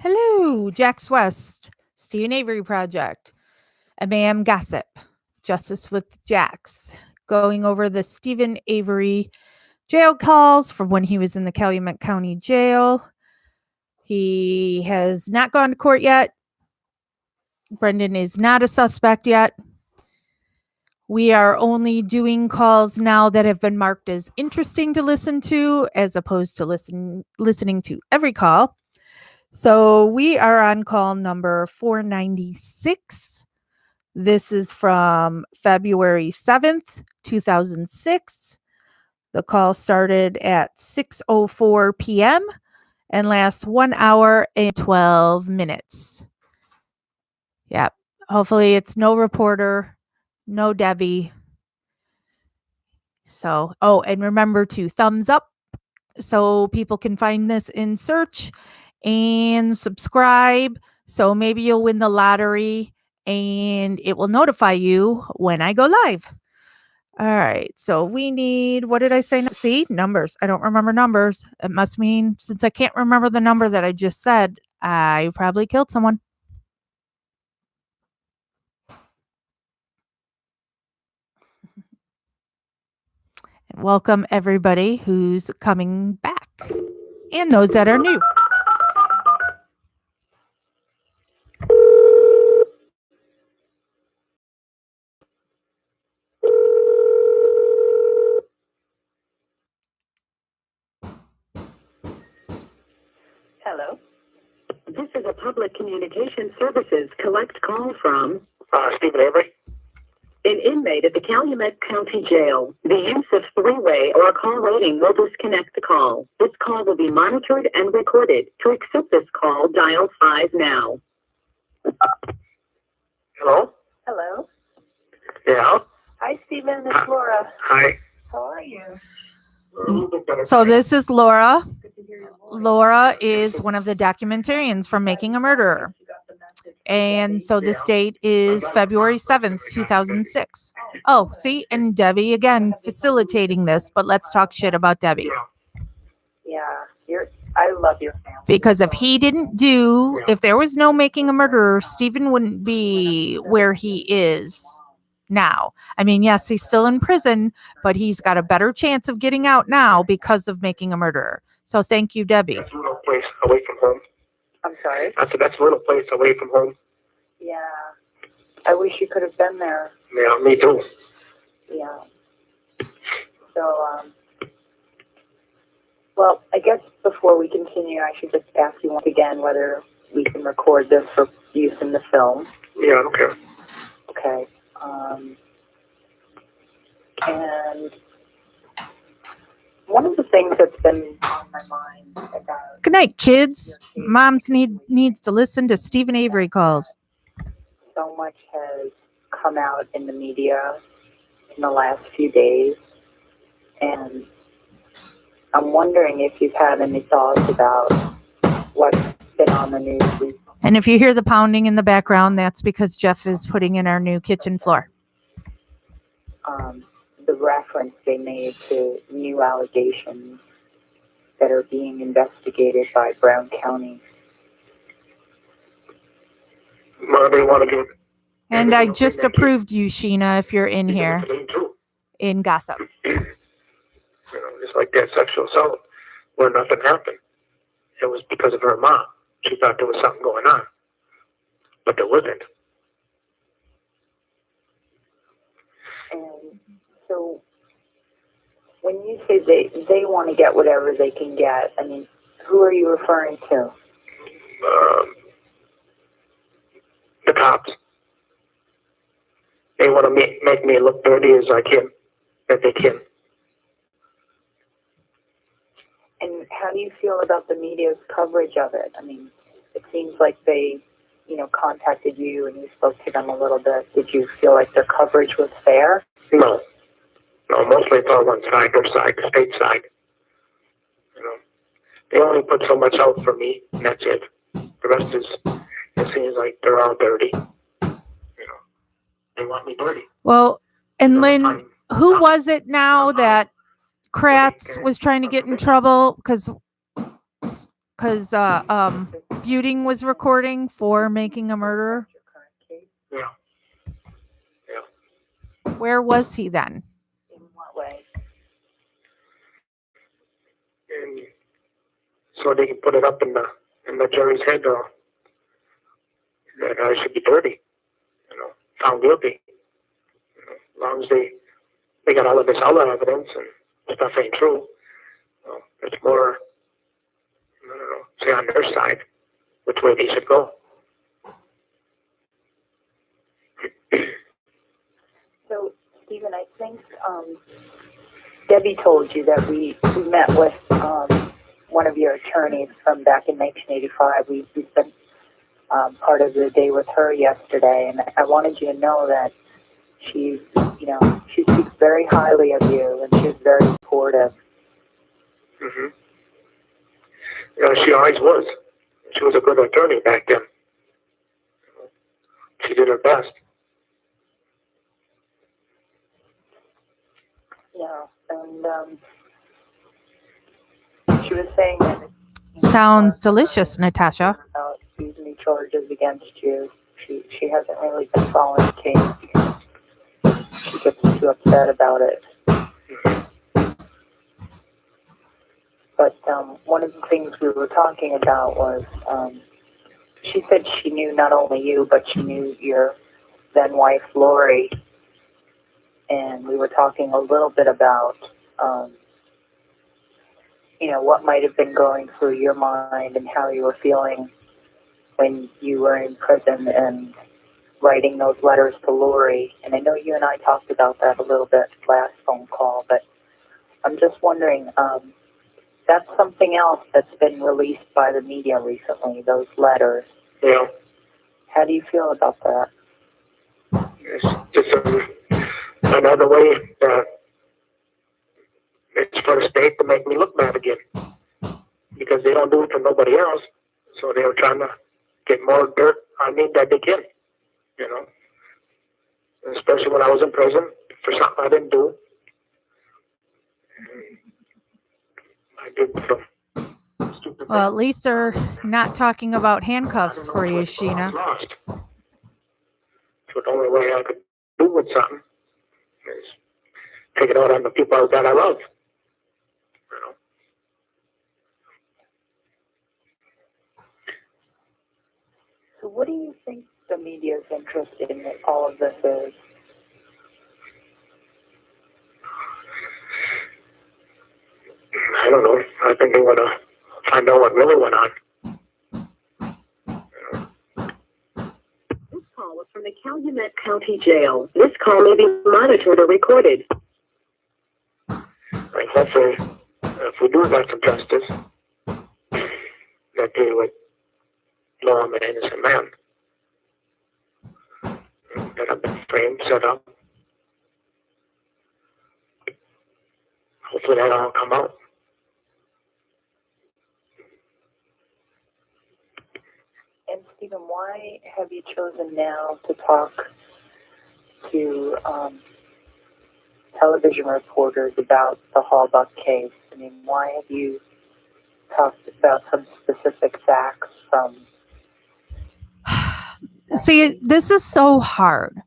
Hello, Jax West, Stephen Avery Project, MAM Gossip, Justice with Jax, going over the Stephen Avery jail calls from when he was in the Calumet County Jail. He has not gone to court yet. Brendan is not a suspect yet. We are only doing calls now that have been marked as interesting to listen to, as opposed to listening to every call. So we are on call number 496. This is from February 7th, 2006. The call started at 6:04 p.m. and lasts 1 hour and 12 minutes. Yep. Hopefully it's no reporter, no Debbie. So, and remember to thumbs up so people can find this in search, and subscribe so maybe you'll win the lottery and it will notify you when I go live. All right, so we need, what did I say? See, numbers. I don't remember numbers. It must mean, since I can't remember the number that I just said, I probably killed someone. And welcome everybody who's coming back and those that are new. Hello. This is a public communication services collect call from Stephen Avery. an inmate at the Calumet County Jail. The use of three-way or call waiting will disconnect the call. This call will be monitored and recorded. To accept this call, dial 5 now. Hello? Hello. Yeah. Hi, Stephen. It's Laura. Hi. How are you? So this is Laura. Laura is one of the documentarians from Making a Murderer. And so this date is February 7th, 2006. Oh, see, and Debbie again facilitating this, but let's talk shit about Debbie. Yeah, I love your family. Because if there was no Making a Murderer, Stephen wouldn't be where he is now. I mean, yes, he's still in prison, but he's got a better chance of getting out now because of Making a Murderer. So thank you, Debbie. That's a little place away from home. I'm sorry? That's a little place away from home. Yeah. I wish you could have been there. Yeah, me too. Yeah. So, well, I guess before we continue, I should just ask you once again whether we can record this for use in the film. Yeah, I don't care. Okay. And one of the things that's been on my mind about... Good night, kids. Moms needs to listen to Stephen Avery calls. So much has come out in the media in the last few days, and I'm wondering if you've had any thoughts about what's been on the news recently. And if you hear the pounding in the background, that's because Jeff is putting in our new kitchen floor. The reference they made to new allegations that are being investigated by Brown County. Well, they want to do it. And I just approved you, Sheena, if you're in here in gossip. Just like that sexual assault where nothing happened. It was because of her mom. She thought there was something going on, but there wasn't. And so when you say they want to get whatever they can get, I mean, who are you referring to? The cops. They want to make me look dirty as I can, that they can. And how do you feel about the media's coverage of it? I mean, it seems like they, contacted you and you spoke to them a little bit. Did you feel like their coverage was fair? No, mostly it's all one side, their side, the state side. They only put so much out for me, and that's it. The rest is, it seems like they're all dirty. They want me dirty. Well, and Lynn, who was it now that Kratz was trying to get in trouble? Because because Buting was recording for Making a Murderer. Your current case? Yeah. Where was he then? In what way? And so they can put it up in the jury's head that I should be dirty, found guilty. As long as they got all of this other evidence and stuff ain't true. It's more, I don't know, say on their side, which way they should go. So, Stephen, I think Debbie told you that we met with one of your attorneys from back in 1985. We spent part of the day with her yesterday, and I wanted you to know that she speaks very highly of you, and she's very supportive. Mm-hmm. Yeah, she always was. She was a good attorney back then. She did her best. Yeah, and she was saying that Sounds delicious, Natasha. about these charges against you. She hasn't really been following the case because she gets too upset about it. But one of the things we were talking about was she said she knew not only you, but she knew your then wife, Lori. And we were talking a little bit about, what might have been going through your mind and how you were feeling when you were in prison and writing those letters to Lori. And I know you and I talked about that a little bit last phone call, but I'm just wondering, that's something else that's been released by the media recently, those letters. Yeah. How do you feel about that? It's just another way that it's for the state to make me look bad again. Because they don't do it for nobody else. So they were trying to get more dirt on me that they can. Especially when I was in prison for something I didn't do. I did some stupid Well, at least they're not talking about handcuffs for you, Sheena. Lost. So the only way I could do with something is take it out on the people that I love. So what do you think the media's interest in all of this is? I don't know. I think they want to find out what really went on. This call was from the Calumet County Jail. This call may be monitored or recorded. Like, hopefully, if we do get some justice, that they would know I'm an innocent man. That I've been framed, set up. Hopefully that'll all come out. And Stephen, why have you chosen now to talk to television reporters about the Hallbuck case? I mean, why have you talked about some specific facts from... See, this is so hard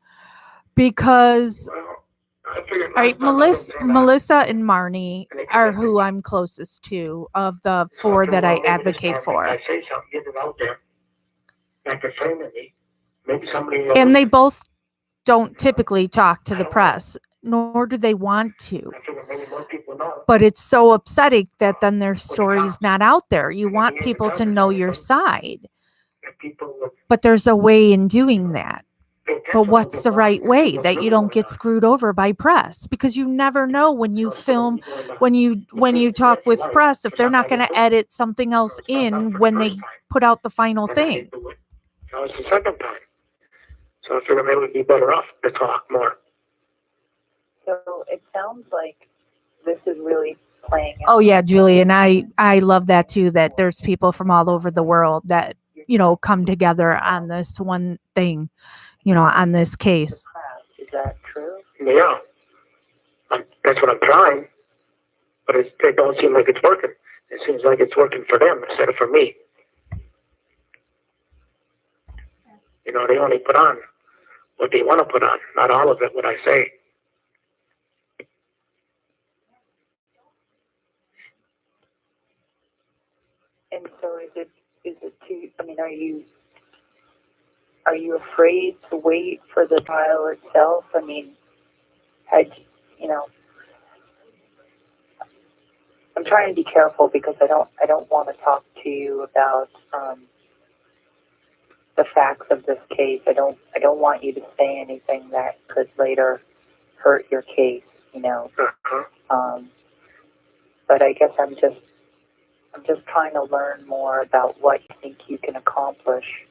because, all right, Melissa and Marnie are who I'm closest to of the four that I advocate for. I say something, get it out there. Like they're framing me. Maybe somebody... And they both don't typically talk to the press, nor do they want to. I figure maybe more people know. But it's so upsetting that then their story's not out there. You want people to know your side. But there's a way in doing that. But what's the right way that you don't get screwed over by press? Because you never know when you film, when you talk with press, if they're not going to edit something else in when they put out the final thing. Now it's the second time. So I figured maybe we'd be better off to talk more. So it sounds like this is really playing out. Oh yeah, Julie, and I love that too, that there's people from all over the world that, come together on this one thing, on this case. Is that true? Yeah. That's what I'm trying. but it don't seem like it's working. It seems like it's working for them instead of for me. You know, they only put on what they want to put on, not all of it, what I say. And so is it too, I mean, are you afraid to wait for the trial itself? I mean, you know, I'm trying to be careful because I don't want to talk to you about the facts of this case. I don't want you to say anything that could later hurt your case, you know. Uh-huh. But I guess I'm just trying to learn more about what you think you can accomplish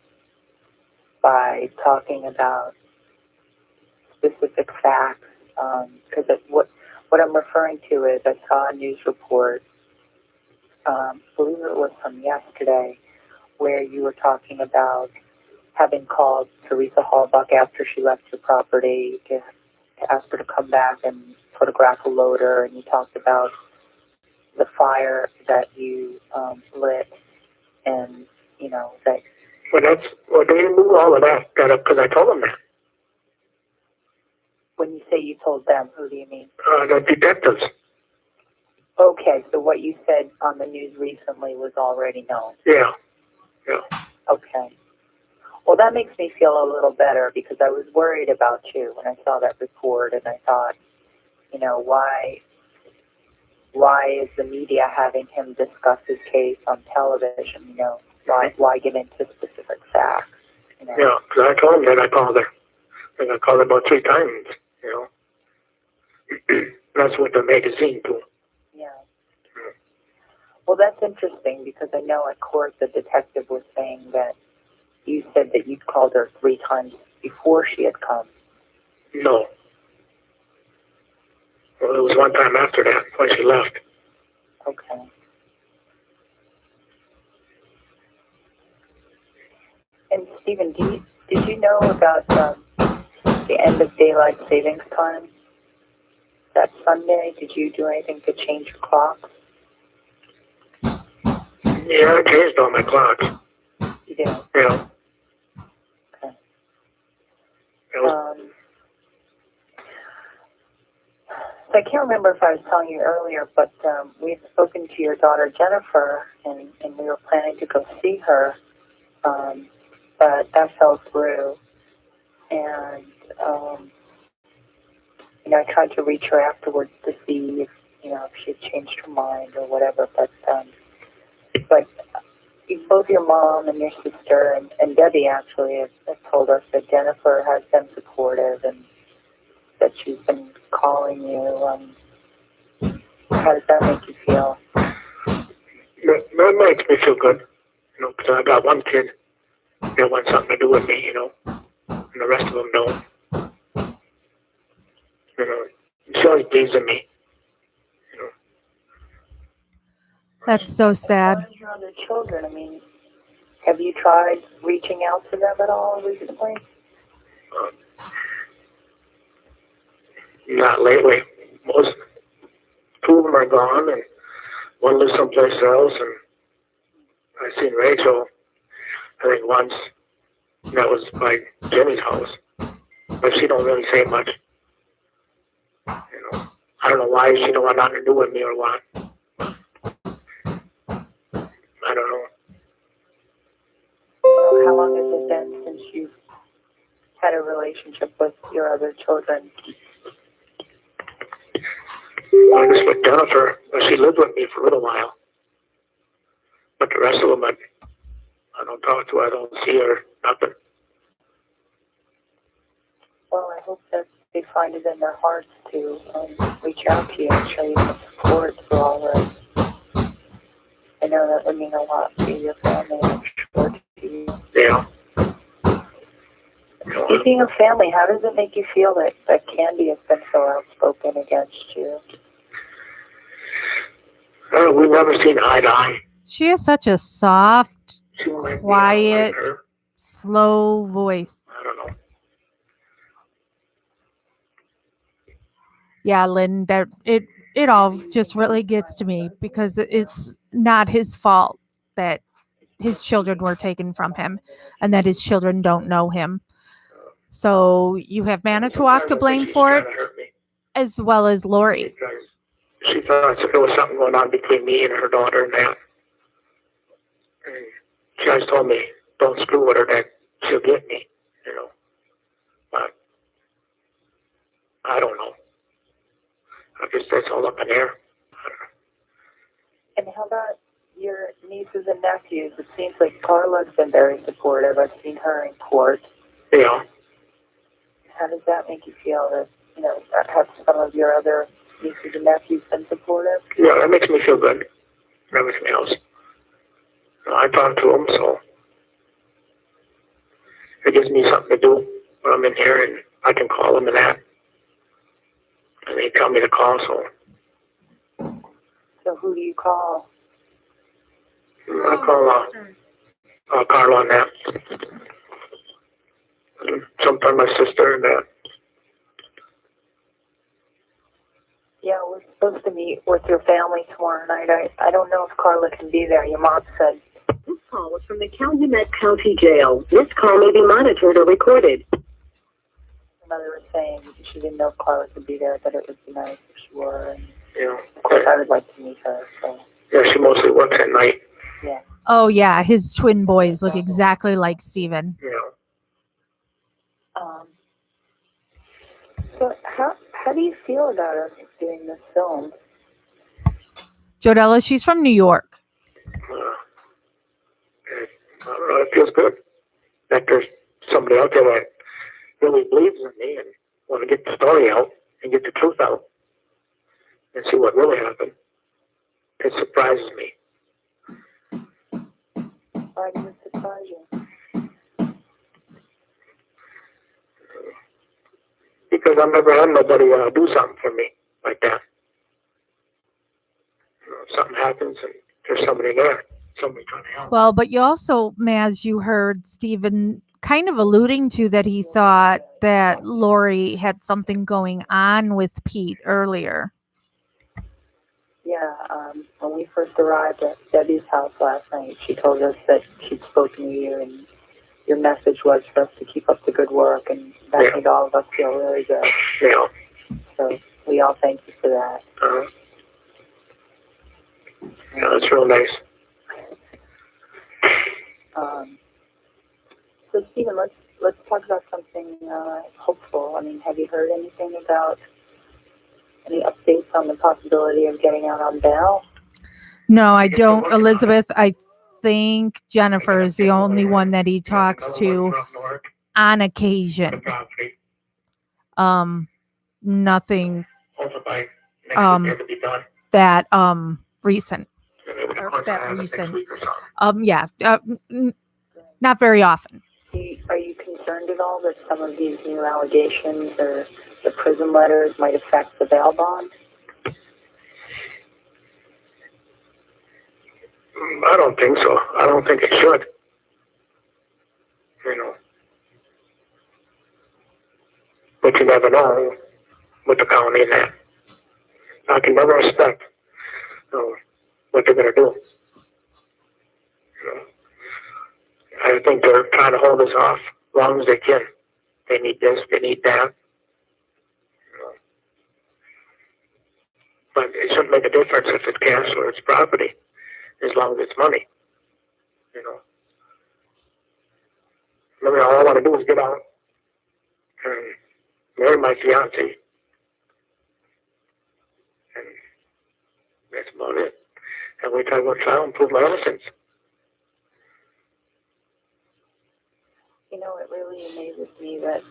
by talking about specific facts. Because what I'm referring to is I saw a news report, I believe it was from yesterday, where you were talking about having called Teresa Hallbuck after she left your property to ask her to come back and photograph a loader, and you talked about the fire that you lit, and you know that. Well, they knew all of that because I told them that. When you say you told them, who do you mean? The detectives. Okay, so what you said on the news recently was already known. Yeah. Okay. Well, that makes me feel a little better because I was worried about you when I saw that report, and I thought, you know, why is the media having him discuss his case on television? You know, why get into specific facts? You know? Yeah, because I told him that I called her. And I called her about 3 times, you know. That's with the magazine, too. Yeah. Well, that's interesting because I know at court the detective was saying that you said that you'd called her 3 times before she had come. No. Well, it was one time after that, when she left. Okay. And Stephen, did you know about the end of daylight savings time that Sunday? Did you do anything to change your clock? Yeah, I changed all my clocks. You did? Yeah. Okay. Was, So I can't remember if I was telling you earlier, but we had spoken to your daughter Jennifer, and we were planning to go see her, but that fell through. And you know, I tried to reach her afterwards to see if she had changed her mind or whatever, but both your mom and your sister and Debbie actually have told us that Jennifer has been supportive and that she's been calling you. How does that make you feel? that makes me feel good, you know, because I got one kid that wants something to do with me, you know, and the rest of them don't. You know, she always believes in me, you know. That's so sad. As far as your other children, I mean, have you tried reaching out to them at all recently? Not lately. Most 2 of them are gone, and one lives someplace else, and I seen Rachel, I think once, that was by Jimmy's house, but she don't really say much, you know. I don't know why she don't want nothing to do with me or what. I don't know. How long has it been since you've had a relationship with your other children? I was with Jennifer, but she lived with me for a little while. But the rest of them, I don't talk to her, I don't see her, nothing. Well, I hope that they find it in their hearts to reach out to you and show you some support for all this. I know that would mean a lot to your family, I'm sure to you. Yeah. Speaking of family, how does it make you feel that Candy has been so outspoken against you? We've never seen eye to eye. She has such a soft, She might be like quiet, her. slow voice. I don't know. Yeah, Lynn, that it it all just really gets to me because it's not his fault that his children were taken from him and that his children don't know him. So you have Manitowoc to blame for it, Trying to hurt me. as well as Lori. She thought there was something going on between me and her daughter and that. And she always told me, don't screw with her, that she'll get me, But I don't know. I guess that's all up in the air. And how about your nieces and nephews? It seems like Carla's been very supportive. I've seen her in court. Yeah. How does that make you feel that, have some of your other nieces and nephews been supportive? Yeah, that makes me feel good. Everything else. I talk to them, so it gives me something to do when I'm in here, and I can call them and that. And they tell me to call, so So who do you call? I call Carla on that. And sometimes my sister and that. Yeah, we're supposed to meet with your family tomorrow night. I don't know if Carla can be there. Your mom said. This call was from the Calumet County Jail. This call may be monitored or recorded. Her mother was saying she didn't know if Carla could be there, but it would be nice if she were. And Yeah. of course, I would like to meet her. So. Yeah, she mostly works at night. Yeah. Oh yeah, his twin boys look exactly like Steven. So how do you feel about us doing this film? Jodella, she's from New York. I don't know, it feels good that there's somebody out there that really believes in me and want to get the story out and get the truth out and see what really happened. It surprises me. Why does it surprise you? Because I've never had nobody do something for me like that. Something happens and there's somebody there, somebody trying to help. Well, but you also, Maz, you heard Steven kind of alluding to that he thought that Lori had something going on with Pete earlier. Yeah, when we first arrived at Debbie's house last night, she told us that she'd spoken to you and your message was for us to keep up the good work, and that made all of us feel really good. Yeah. So we all thank you for that. Yeah, that's real nice. So Stephen, let's talk about something hopeful. I mean, have you heard anything about any updates on the possibility of getting out on bail? No, I don't, Elizabeth. I think Jennifer is the only one that he talks to on occasion. Nothing that recent. Or that recent. Yeah. Not very often. Are you concerned at all that some of these new allegations or the prison letters might affect the bail bond? I don't think so. I don't think it should. But you never know with the county and that. I can never expect what they're going to do. I think they're trying to hold us off as long as they can. They need this, they need that. But it shouldn't make a difference if it's cash or it's property, as long as it's money. I mean, all I want to do is get out and marry my fiance. And that's about it. And wait till I go to trial and prove my innocence. It really amazes me that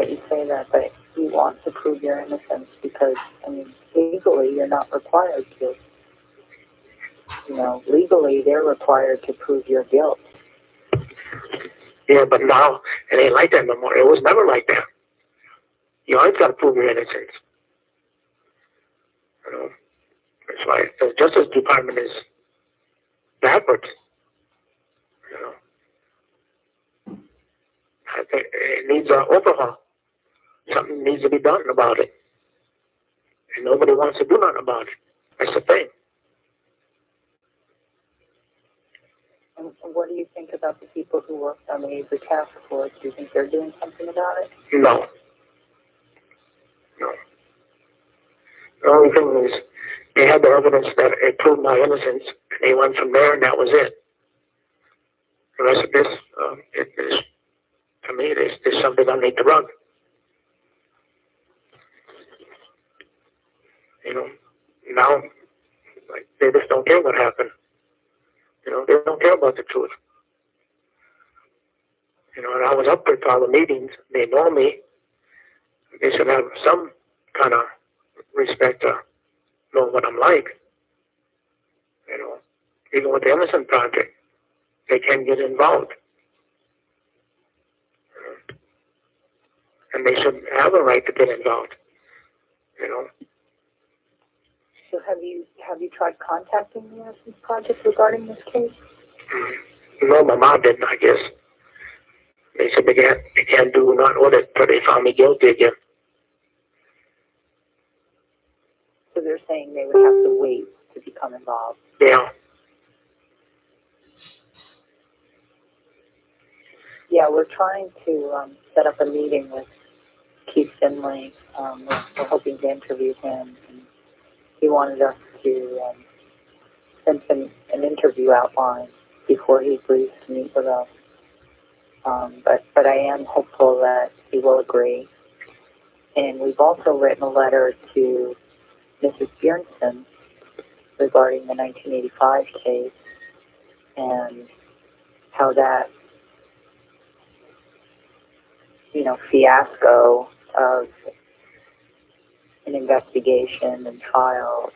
you say that you want to prove your innocence because, legally you're not required to. Legally they're required to prove your guilt. Yeah, but now it ain't like that no more. It was never like that. You always got to prove your innocence. That's why the Justice Department is backwards. I think it needs an overhaul. Something needs to be done about it. and nobody wants to do nothing about it. That's the thing. And what do you think about the people who worked on the Avery task force? Do you think they're doing something about it? No. No. The only thing is, they had the evidence that it proved my innocence, and they went from there, and that was it. The rest of this, it is, to me, there's something underneath the rug. You know, now, like, they just don't care what happened. You know, they don't care about the truth. You know, and I was up there to all the meetings. They know me. They should have some kind of respect to know what I'm like. You know, even with the Innocent Project, they can get involved. And they should have a right to get involved. You know. So have you tried contacting the Innocence Project regarding this case? No, my mom didn't, I guess. They said they can't do nothing with it until they found me guilty again. So they're saying they would have to wait to become involved. Yeah. Yeah, we're trying to set up a meeting with Keith Finley. We're hoping to interview him. And he wanted us to send him an interview outline before he agrees to meet with us. But I am hopeful that he will agree. And we've also written a letter to Mrs. Bjornson regarding the 1985 case and how that, fiasco of an investigation and trial,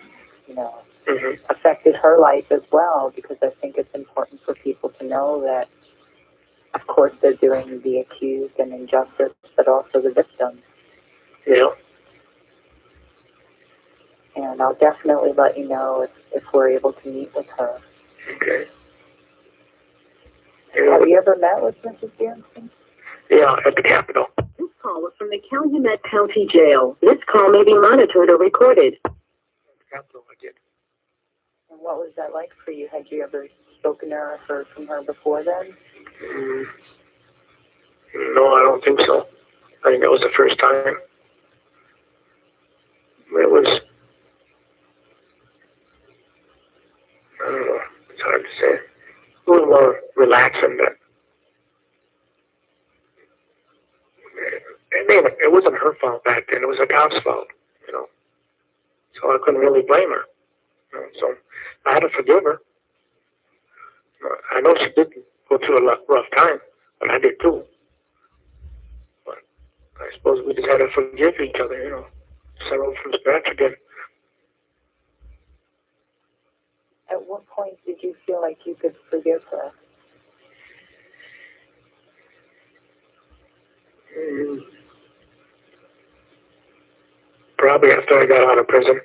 affected her life as well, because I think it's important for people to know that, of course, they're doing the accused an injustice, but also the victim. Yeah. And I'll definitely let you know if we're able to meet with her. Okay. Have you ever met with Mrs. Bjornson? Yeah, at the Capitol. This call was from the Calumet County Jail. This call may be monitored or recorded. At the Capitol, I did. And what was that like for you? Had you ever spoken to her or heard from her before then? No, I don't think so. I think that was the first time. It was, I don't know, it's hard to say. A little more relaxing than, it wasn't her fault back then, it was the cop's fault, So I couldn't really blame her. So I had to forgive her. I know she did go through a rough time, but I did too. But I suppose we just had to forgive each other, start over from scratch again. At what point did you feel like you could forgive her? Probably after I got out of prison.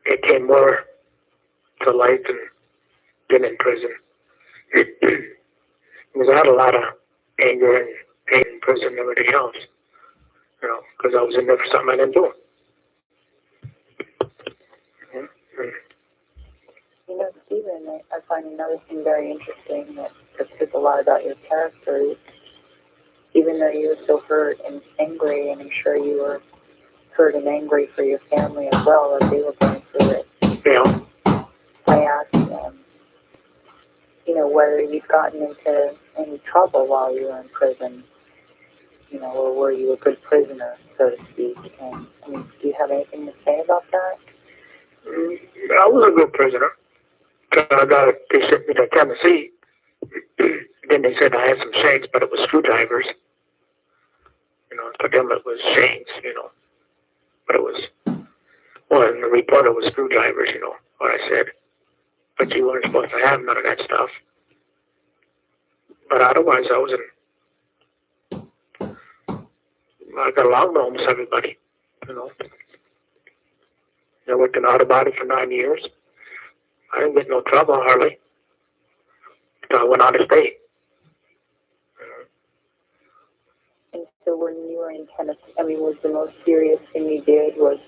It came more to light than being in prison. Because I had a lot of anger and pain in prison and everything else, because I was in there for something I didn't do. Stephen, I find another thing very interesting that says a lot about your character. Even though you were so hurt and angry, and I'm sure you were hurt and angry for your family as well as they were going through it. Yeah. I asked them, whether you've gotten into any trouble while you were in prison, or were you a good prisoner, so to speak. And do you have anything to say about that? I was a good prisoner. They sent me to Tennessee. Then they said I had some shanks, but it was screwdrivers. To them it was shanks, But it was, well, in the report it was screwdrivers, what I said. But you weren't supposed to have none of that stuff. But otherwise I got along with almost everybody, I worked in auto body for 9 years. I didn't get no trouble hardly. So I went out of state. And so So when you were in Tennessee, I mean, was the most serious thing you did was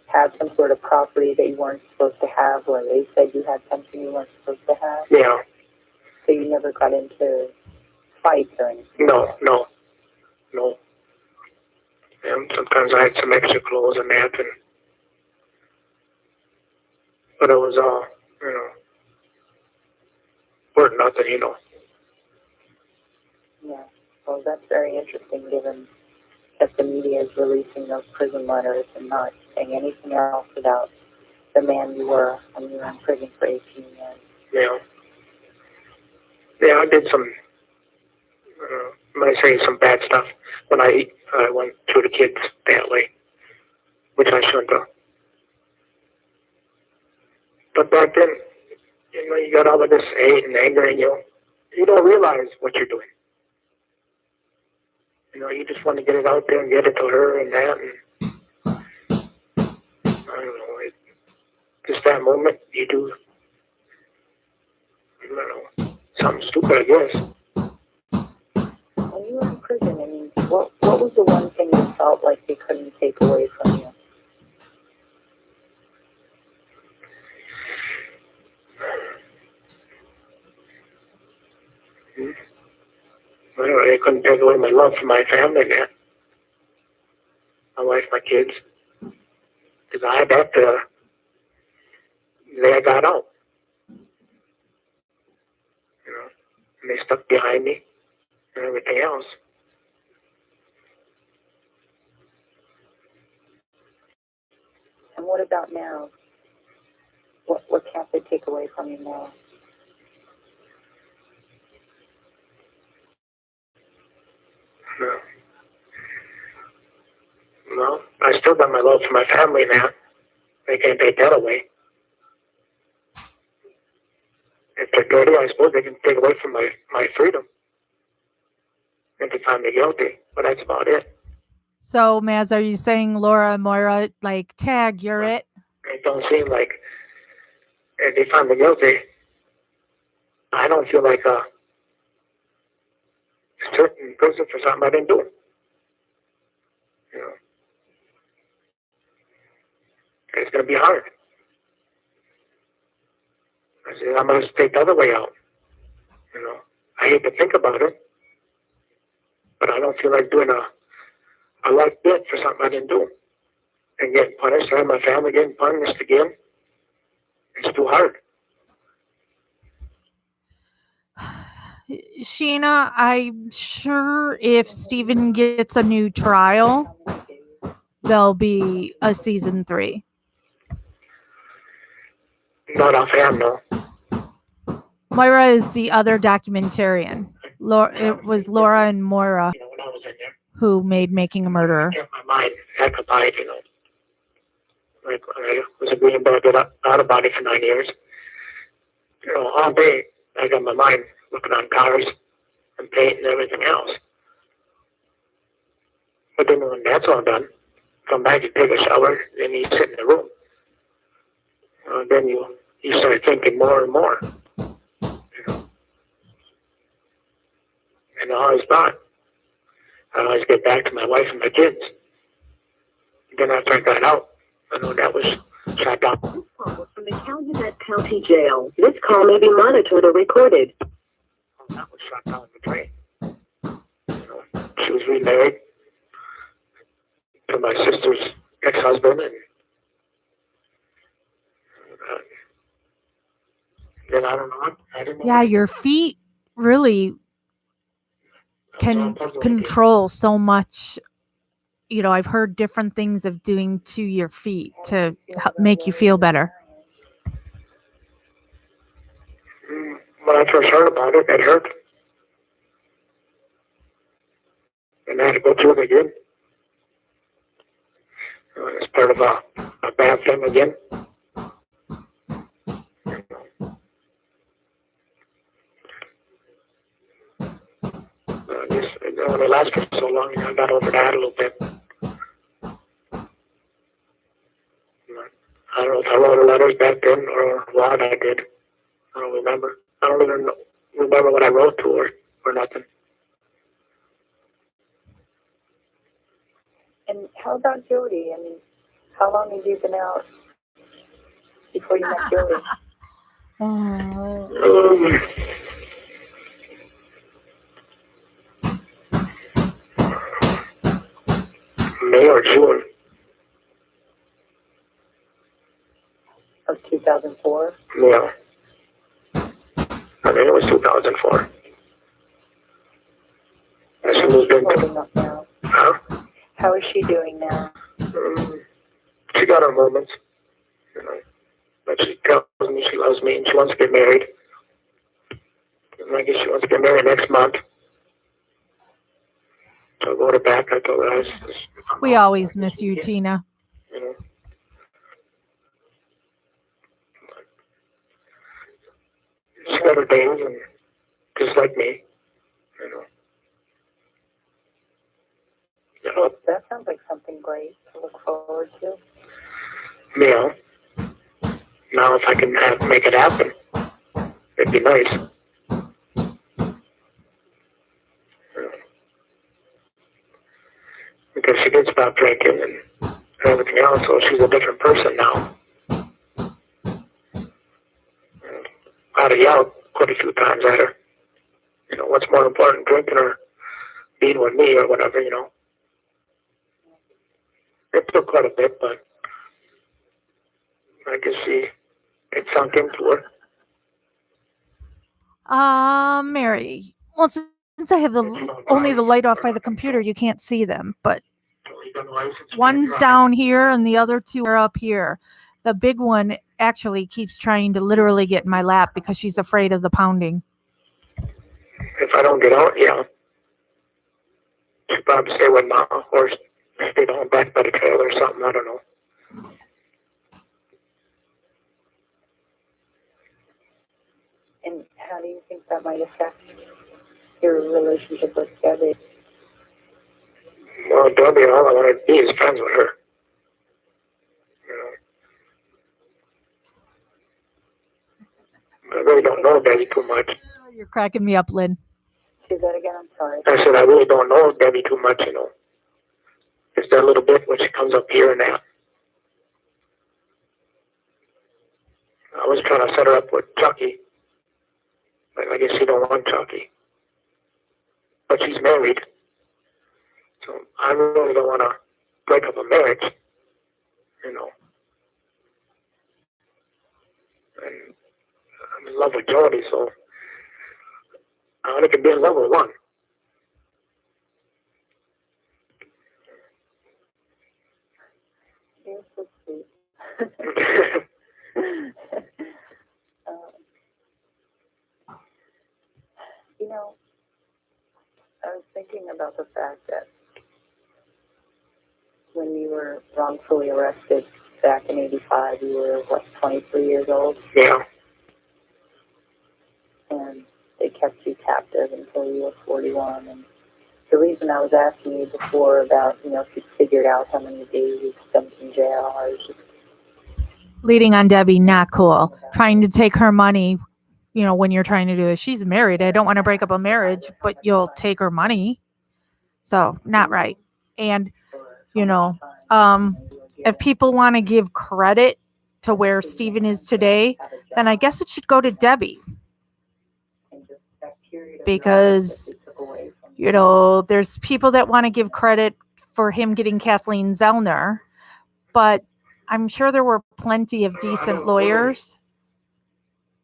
have some sort of property that you weren't supposed to have, or they said you had something you weren't supposed to have? Yeah. So you never got into fights or anything? No. And sometimes I had some extra clothes and that, but it was all, worth nothing, Yeah. Well, that's very interesting, given that the media is releasing those prison letters and not saying anything else about the man you were when you were in prison for 18 years. Yeah. Yeah, I did some, might say some bad stuff when I went to the kids that way, which I shouldn't have. But back then, you got all of this hate and anger in you. You don't realize what you're doing. You just want to get it out there and get it to her and that, and I don't know, just that moment, you do, something stupid, I guess. When you were in prison, I mean, what was the one thing you felt like they couldn't take away from you? Well, they couldn't take away my love for my family, man. My wife, my kids. Because I had that the day I got out. And they stuck behind me and everything else. And what about now? What can't they take away from you now? No. Well, I still got my love for my family now. They can't take that away. If they're dirty, I suppose they can take away from my freedom. If they find me guilty. But that's about it. So, Maz, are you saying Laura and Moira, like, tag, you're it? It don't seem like if they find me guilty, I don't feel like certain in prison for something I didn't do. It's going to be hard. I said, I'm going to take the other way out. I hate to think about it, but I don't feel like doing a life bit for something I didn't do. And getting punished, and my family getting punished again. It's too hard. Sheena, I'm sure if Steven gets a new trial, there'll be a season 3. Not offhand, no. Moira is the other documentarian. It was Laura and Moira When I was in there, who made Making a Murderer. I kept my mind occupied, Like, I was agreeing to get out of body for 9 years. All day, I got my mind looking on cars and paint and everything else. But then when that's all done, come back, you take a shower, then you sit in the room. Then you start thinking more and more. And I always thought, I always get back to my wife and my kids. Then after I got out, I know that was shot down. This call was from the Calumet County Jail. This call may be monitored or recorded. That was shot down the train. She was remarried to my sister's ex-husband, and then I don't know what. I didn't know. Yeah, your feet really can control so much. I've heard different things of doing to your feet to help make you feel better. When I first heard about it, it hurt. And I had to go through it again. It's part of a bad thing again. When it lasted for so long, I got over that a little bit. I don't know if I wrote the letters back then or what I did. I don't remember. I don't even remember what I wrote to her or nothing. And how about Jody? I mean, how long have you been out before you met Jody? Oh. May or June. Of 2004? Yeah. I think it was 2004. And she How is moved she into, holding up now? huh? How is she doing now? She got her moments, you know. But she tells me she loves me and she wants to get married. And I guess she wants to get married next month. So I wrote her back. I told her We always miss you, Tina. You know. She's got her days, and just like me, you know. You know, That sounds like something great to look forward to. yeah. Now if I can make it happen, it'd be nice. You know. Because she did stop drinking and everything else, so she's a different person now. I had to yell quite a few times at her. You know, what's more important, drinking or being with me or whatever, you know. It took quite a bit, but I guess it sunk into her. Mary. Well, since I have only the light off by the computer, you can't see them, but one's down here and the other two are up here. The big one actually keeps trying to literally get in my lap because she's afraid of the pounding. If I don't get out, yeah. She'd probably stay with Mom or stay down back by the trail or something, I don't know. And how do you think that might affect your relationship with Debbie? Well, Debbie, all I want to be is friends with her. You know. I really don't know Debbie too much. You're cracking me up, Lynn. Say that again, I'm sorry. I said I really don't know Debbie too much, you know. Just that little bit when she comes up here and that. I was trying to set her up with Chucky. But I guess she don't want Chucky. But she's married. So I really don't want to break up a marriage, you know. And I'm in love with Jody, so I only can be in love with one. You're so sweet. You know, I was thinking about the fact that when you were wrongfully arrested back in '85, you were, what, 23 years old? Yeah. And they kept you captive until you were 41. And the reason I was asking you before about, you know, if you figured out how many days you spent in jail, I was just Leading on Debbie, not cool. Trying to take her money, you know, when you're trying to do it. She's married. I don't want to break up a marriage, but you'll take her money. So, not right. And, you know, if people want to give credit to where Stephen is today, then I guess it should go to Debbie. Because, you know, there's people that want to give credit for him getting Kathleen Zellner, but I'm sure there were plenty of decent lawyers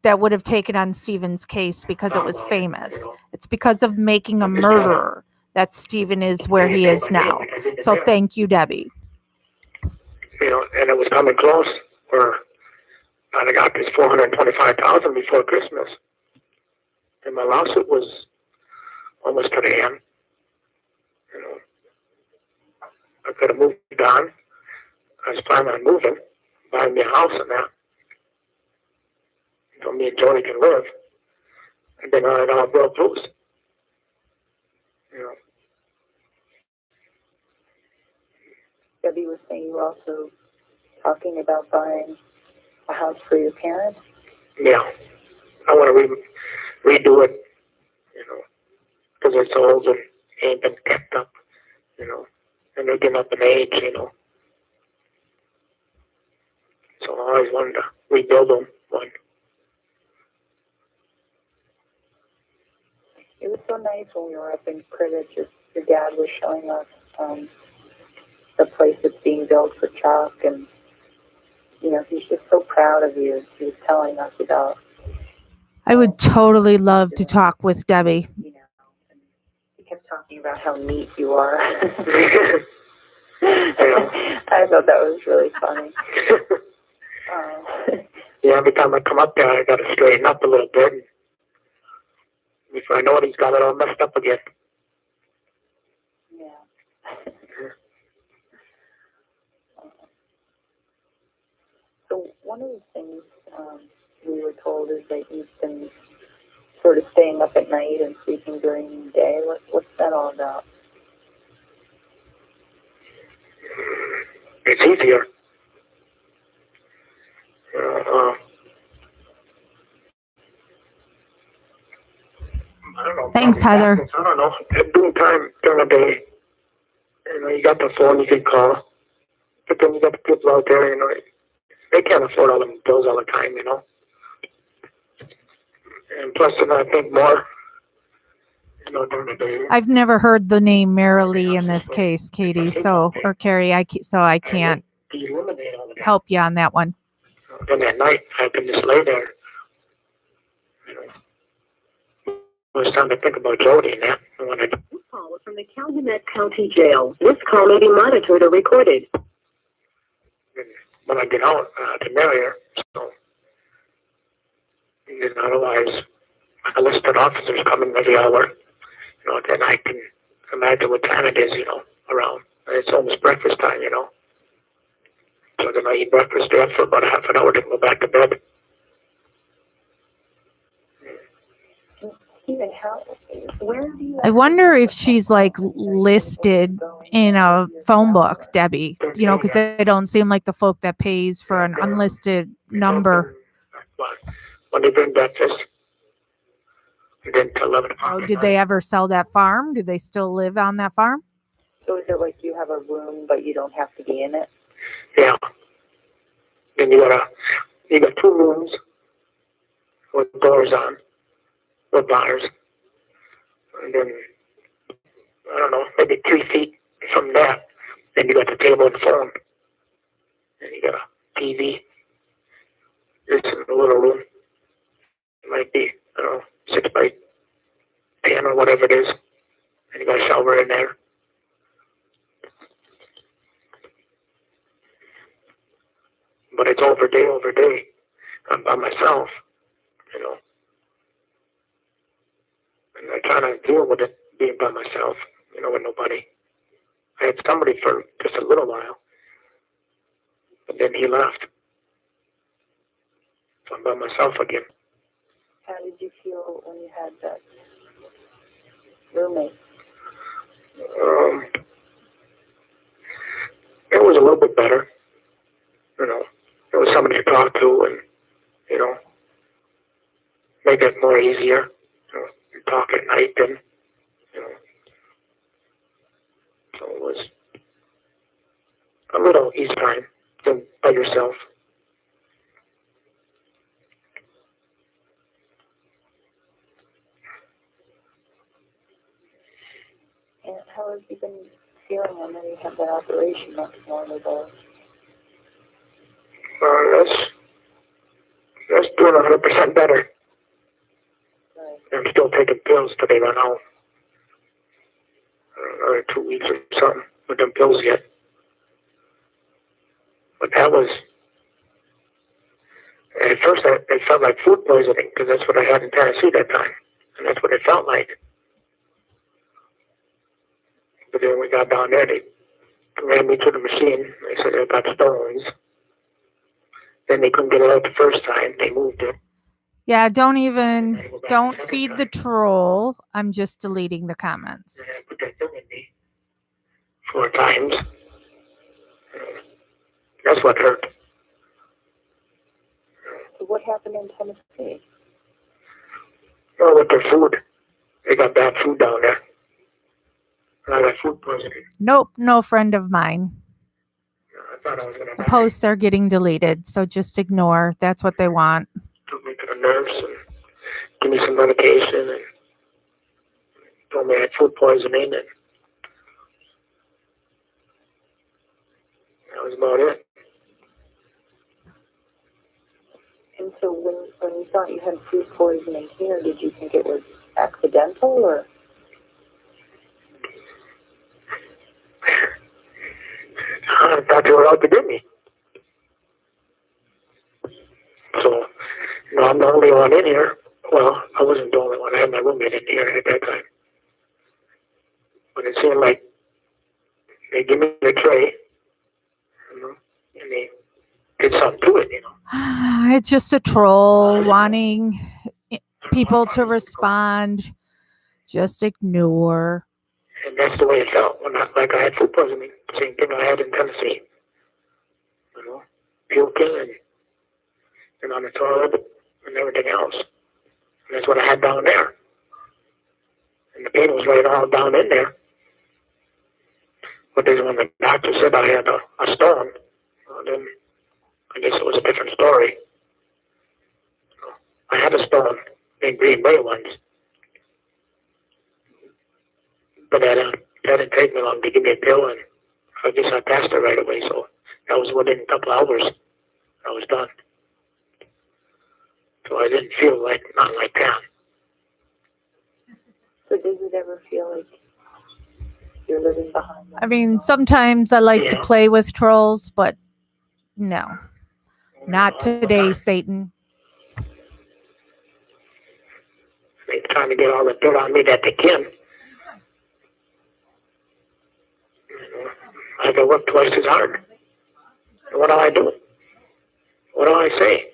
that would have taken on Stephen's case because it was famous. It's because of making a murderer that Stephen is where he is now. So thank you, Debbie. You know, and it was coming close where I got this $425,000 before Christmas. And my lawsuit was almost to the end. You know, I could have moved on. I was planning on moving, buying me a house and that. So me and Jody can live. And then it all broke loose. You know. Debbie was saying you were also talking about buying a house for your parents. Yeah. I want to redo it, you know, because it's old and ain't been kept up, you know. and they're getting up in age, you know. So I always wanted to rebuild them one. It was so nice when we were up in Critters. Your dad was showing us the place that's being built for Chuck, and he's just so proud of you. He was telling us about. I would totally love to talk with Debbie. And he kept talking about how neat you are. Yeah. I thought that was really funny. Yeah, every time I come up there, I got to straighten up a little bit. Before I know it, he's got it all messed up again. Yeah. So one of the things we were told is that you've been sort of staying up at night and sleeping during the day. What's that all about? It's easier. I don't know. Thanks, Heather. I don't know. Doing time during the day, you got the phone you can call, but then you got the people out there, they can't afford all them bills all the time, And plus, I think more, during the day. I've never heard the name Marilee in this case, Katie, or Carrie, so I can't Eliminate all of that. help you on that one. Then at night, I can just lay there. When it's time to think about Jody and that. This call is from the Calumet County Jail. This call may be monitored or recorded. When I get out to marry her, so otherwise, enlisted officers coming every hour. Then I can imagine what time it is, around. And it's almost breakfast time, So then I eat breakfast there for about a half an hour to go back to bed. Stephen, where do you? I wonder if she's like listed in a phone book, Debbie, because they don't seem like the folk that pays for an unlisted number. When they bring breakfast, and then till 11 o'clock. Oh, did they ever sell that farm? Do they still live on that farm? So is it like you have a room, but you don't have to be in it? Yeah. Then you got 2 rooms with doors on, with bars. And then, I don't know, maybe 3 feet from that, then you got the table and phone. And you got a TV. This is a little room. It might be, I don't know, 6 by 10 or whatever it is. And you got a shower in there. But it's over day. I'm by myself, And I kind of deal with it being by myself, with nobody. I had somebody for just a little while, but then he left. So I'm by myself again. How did you feel when you had that roommate? It was a little bit better, There was somebody to talk to and, make it more easier, talk at night and, So it was a little ease time than by yourself. And how have you been feeling? I know you had that operation not too long ago. That's doing 100% better. Right. I'm still taking pills till they run out. Another 2 weeks or something with them pills yet. But that was, at first it felt like food poisoning because that's what I had in Tennessee that time. And that's what it felt like. But then we got down there, they ran me to the machine. They said I got stones. Then they couldn't get it out the first time. They moved it. Yeah, don't feed the troll. I'm just deleting the comments. They put that thing in me 4 times. That's what hurt. So what happened in Tennessee? Oh, with their food. They got bad food down there. And I got food poisoning. Nope, no friend of mine. I thought I was gonna The die. posts are getting deleted, so just ignore. That's what they want. Took me to the nurse and gave me some medication and told me I had food poisoning, and that was about it. And so when you thought you had food poisoning here, did you think it was accidental or? I thought they were out to get me. So, I'm the only one in here. Well, I wasn't the only one. I had my roommate in here at that time. But it seemed like they give me the tray, and they did something to it, It's just a troll wanting people to respond. Just ignore. And that's the way it felt when I had food poisoning. Same thing I had in Tennessee. Puking and on the toilet and everything else. And that's what I had down there. And the pain was right all down in there. But then when the doctor said I had a stone, then I guess it was a different story. I had a stone in Green Bay once. But that didn't take me long to give me a pill, and I guess I passed it right away. So that was within a couple hours. I was done. So I didn't feel not like that. So does it ever feel like you're living behind? I mean, sometimes I like to play with trolls, but no. Not today, Satan. They're trying to get all the dirt on me that they can. I have to work twice as hard. And what do I do? What do I say?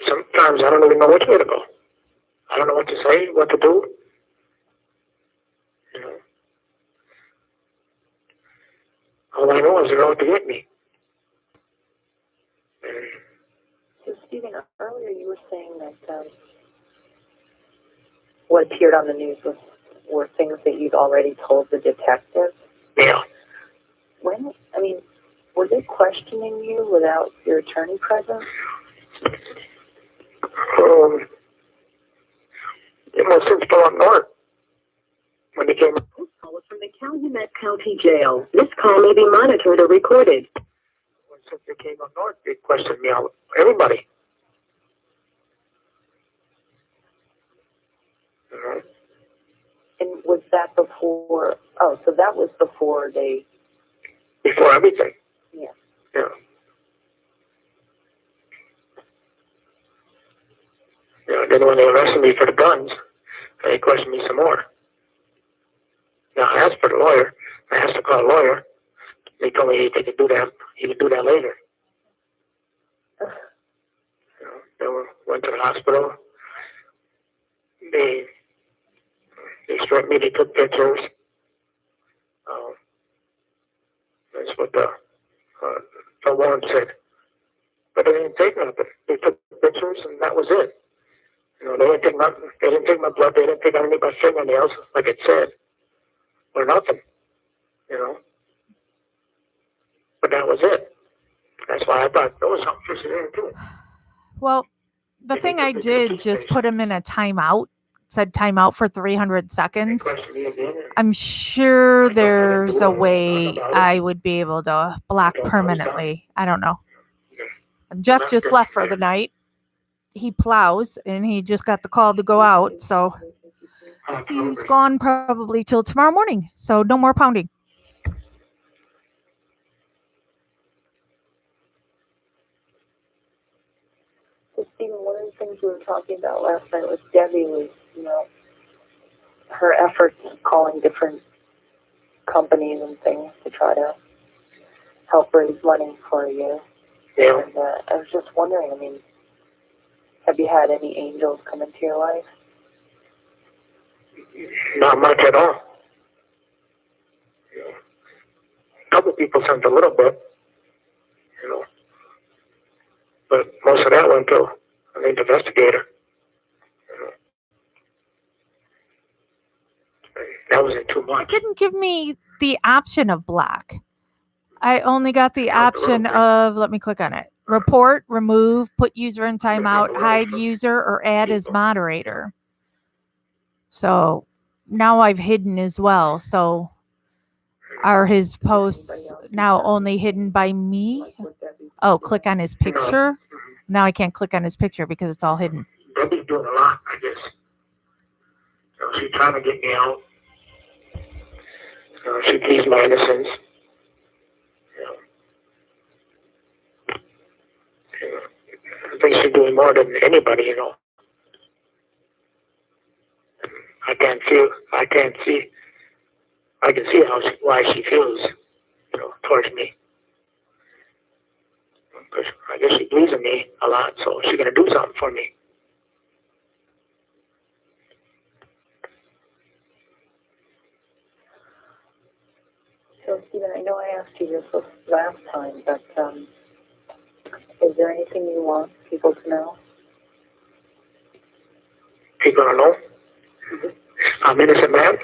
Sometimes I don't even know which way to go. I don't know what to say, what to do. All I know is they're out to get me. So Stephen, earlier you were saying that what appeared on the news were things that you'd already told the detective. Yeah. Were they questioning you without your attorney present? It must have gone up north when they came. This call is from the Calumet County Jail. This call may be monitored or recorded. Since they came up north, they questioned me out. Everybody. And was that before? Oh, so that was before they. Before everything. Yeah. Yeah. Then when they arrested me for the guns, they questioned me some more. Now I asked for the lawyer. I asked to call a lawyer. They told me they could do that. He could do that later. They went to the hospital. They stripped me. They took pictures. That's what the warrant said. But they didn't take nothing. They took pictures, and that was it. They didn't take nothing. They didn't take my blood. They didn't take any of my fingernails, like it said, or nothing. But that was it. That's why I thought there was something fishy there too. Well, the thing I did just put him in a timeout. Said timeout for 300 seconds. I'm sure there's a way I would be able to block permanently. I don't know. Jeff just left for the night. He plows, and he just got the call to go out, so he's gone probably till tomorrow morning. So no more pounding. So Stephen, one of the things we were talking about last night with Debbie was, her efforts calling different companies and things to try to help raise money for you. Yeah. And I was just wondering, have you had any angels come into your life? Not much at all. A couple people sent a little bit, but most of that went to an investigator. That wasn't too It much. didn't give me the option of block. I only got the It helped a little option bit. of, let me click on it. Report, remove, put user in timeout, hide user, or add as moderator. So now I've hidden as well. So are his posts now only hidden by me? Oh, click on his picture. Now I can't click on his picture because it's all hidden. Debbie's doing a lot, I guess. She's trying to get me out. She pleased my innocence. I think she's doing more than anybody, I can see why she feels, towards me. Because I guess she believes in me a lot, so she's gonna do something for me. So, Stephen, I know I asked you this last time, but is there anything you want people to know? People don't know. I'm an innocent man.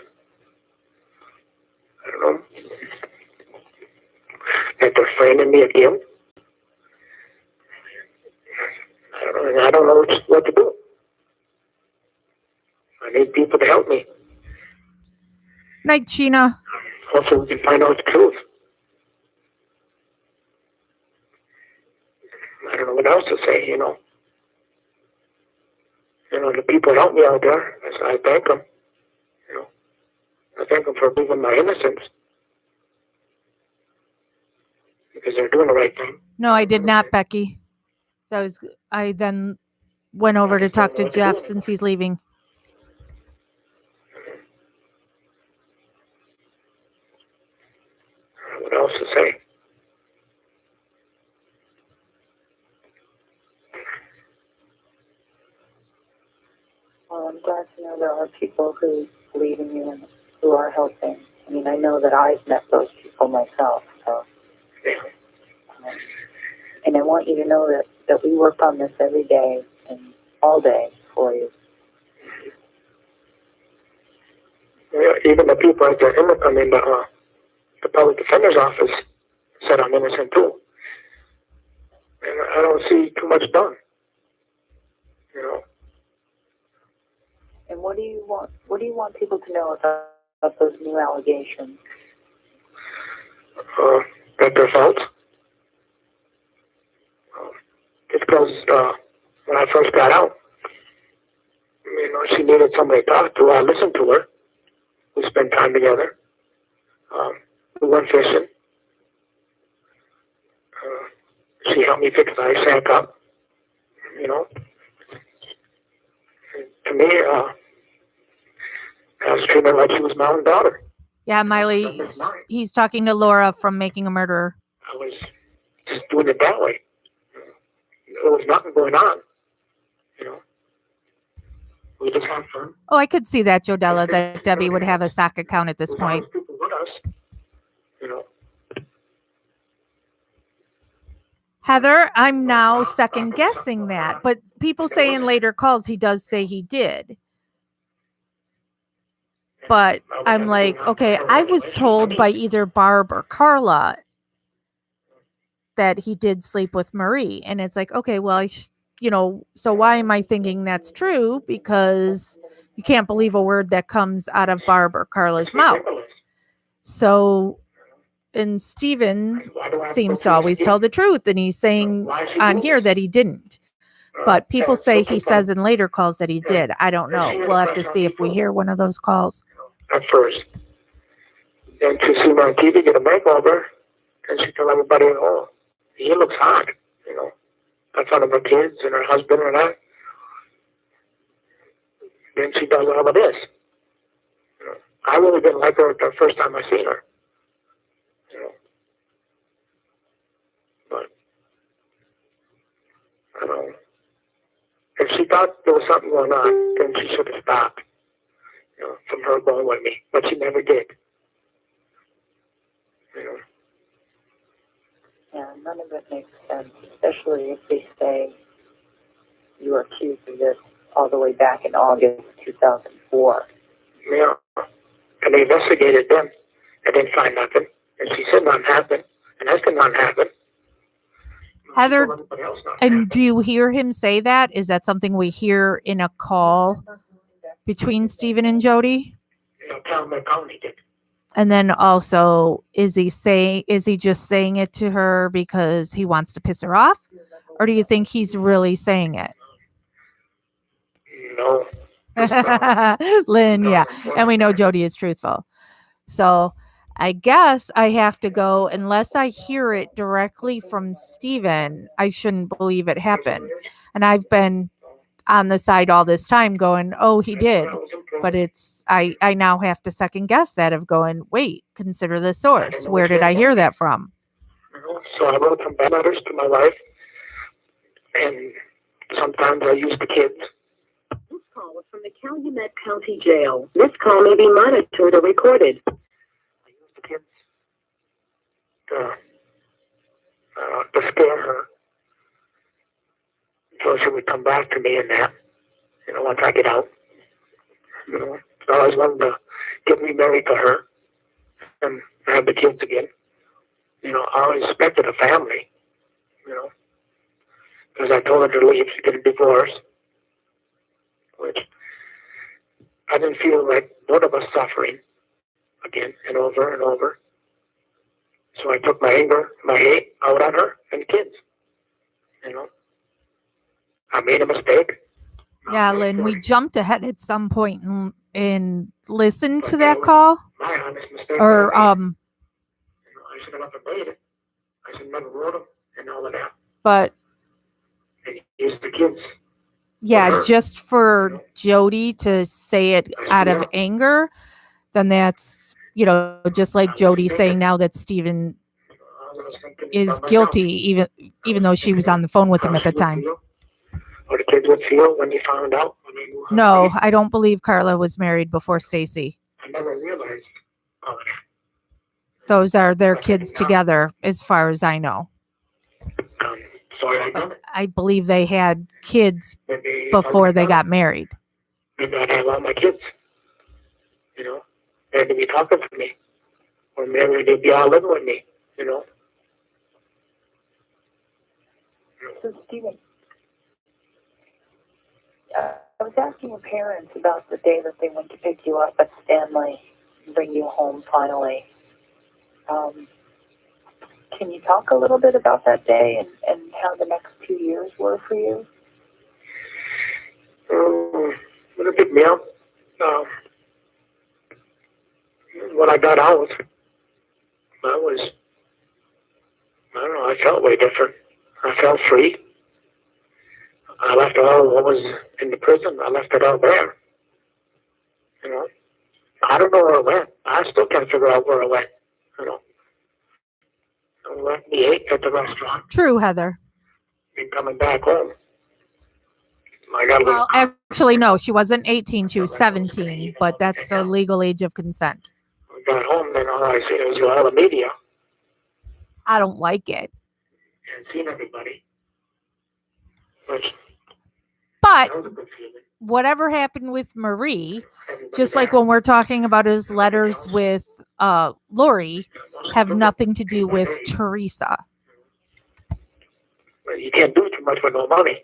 I don't know. That they're framing me again. I don't know what to do. I need people to help me. Night, Sheena. Hopefully we can find out the truth. I don't know what else to say, the people help me out there. I thank them. I thank them for proving my innocence. Because they're doing the right thing. No, I did not, Becky. I then went over to talk to Jeff since he's leaving. What else to say? Well, I'm glad to know there are people who believe in you and who are helping. I mean, I know that I've met those people myself, so. And I want you to know that we work on this every day and all day for you. Yeah, even the people at the public defender's office said I'm innocent too. And I don't see too much done. And what do you want people to know about those new allegations? That they're false. Just because when I first got out, she needed somebody to talk to. I listened to her. We spent time together. We went fishing. She helped me fix my shack up. To me, I was treating her like she was my own daughter. Yeah, Miley, he's talking to Laura from Making a Murderer. I was just doing it that way. There was nothing going on. We just had fun. Oh, I could see that, Jodella, that Debbie would have a sock account at this point. People with us, Heather, I'm now second guessing that, but people say in later calls he does say he did. But I'm like, okay, I was told by either Barb or Carla that he did sleep with Marie. And it's like, okay, well, so why am I thinking that's true? Because you can't believe a word that comes out of Barb or Carla's mouth. So, and Stephen seems to always tell the truth. And he's saying on here that he didn't. But people say he says in later calls that he did. I don't know. We'll have to see if we hear one of those calls. At first. And to see me on TV get a makeover, and she tell everybody, oh, he looks hot, in front of her kids and her husband and that. Then she does all of this. I really didn't like her the first time I seen her. But, I don't know. If she thought there was something going on, then she should have stopped, from her going with me. But she never did. Yeah, none of it makes sense, especially if they say you were accused of this all the way back in August 2004. Yeah. and they investigated them and didn't find nothing. And she said nothing happened, and I said nothing happened. Heather, She told everybody else nothing and happened. do you hear him say that? Is that something we hear in a call between Stephen and Jody? Calumet County did. And then also, is he just saying it to her because he wants to piss her off? Or do you think he's really saying it? No. Lynn, yeah. And we know Jody is truthful. So I guess I have to go, unless I hear it directly from Stephen, I shouldn't believe it happened. And I've been on the side all this time going, oh, he did. But I now have to second guess that of going, wait, consider the source. Where did I hear that from? So I wrote some bad letters to my wife, and sometimes I use the kids. This call is from the Calumet County Jail. This call may be monitored or recorded. I use the kids to scare her so she would come back to me and that, once I get out. I always wanted to get me married to her and have the kids again. I always expected a family, because I told her to leave to get a divorce, which I didn't feel like both of us suffering again and over and over. So I took my anger, my hate out on her and the kids. I made a mistake. Yeah, Lynn, we jumped ahead at some point and listened to that call. My honest mistake. Or I should have never made it. I should have never wrote them and all of that. But And use the kids. yeah, just for Jody to say it out of anger, then that's, just like Jody saying now that Stephen is guilty, even though she was on the phone with him at the time. Or the kids would feel when they found out. When they knew how No, to be. I don't believe Carla was married before Stacy. I never realized all of that. Those are their kids together, as far as I know. Sorry, I did. I believe they had kids Maybe before they got married. Maybe I'd have all my kids. They'd be talking to me. Or maybe they'd be all living with me, So, Stephen, I was asking your parents about the day that they went to pick you up at Stanley and bring you home finally. Can you talk a little bit about that day and how the next 2 years were for you? When they picked me up, when I got out, I don't know, I felt way different. I felt free. I left all what was in the prison. I left it all there. I don't know where it went. I still can't figure out where it went. I left me ate at the restaurant True, Heather. and coming back home. I got a little. Well, actually, no, she wasn't 18. She was 17, but that's the legal age of consent. I got home, then all I see was all the media I don't like it. and seeing everybody. Which, But that was a good feeling. whatever happened with Marie, Everybody just like there. when we're talking about his letters with Lori, have nothing to do with Teresa. You can't do too much with no money.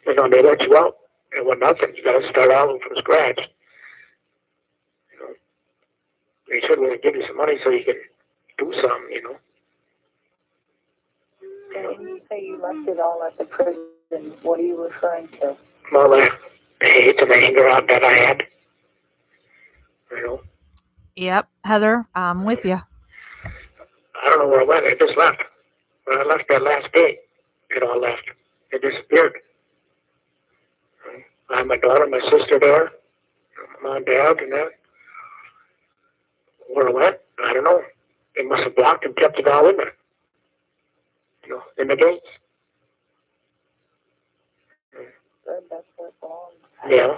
They let you out, and with nothing, you got to start out from scratch. They should really give you some money so you can do something, And when you say you left it all at the prison, what are you referring to? Well, the hate and anger out that I had, Yep, Heather, I'm with you. I don't know where it went. It just left. When I left that last day, it all left. It disappeared. I had my daughter, my sister there, my mom, dad, and that. Where it went, I don't know. They must have blocked and kept it all in there. In the gates. Good, that's where it belongs. Yeah.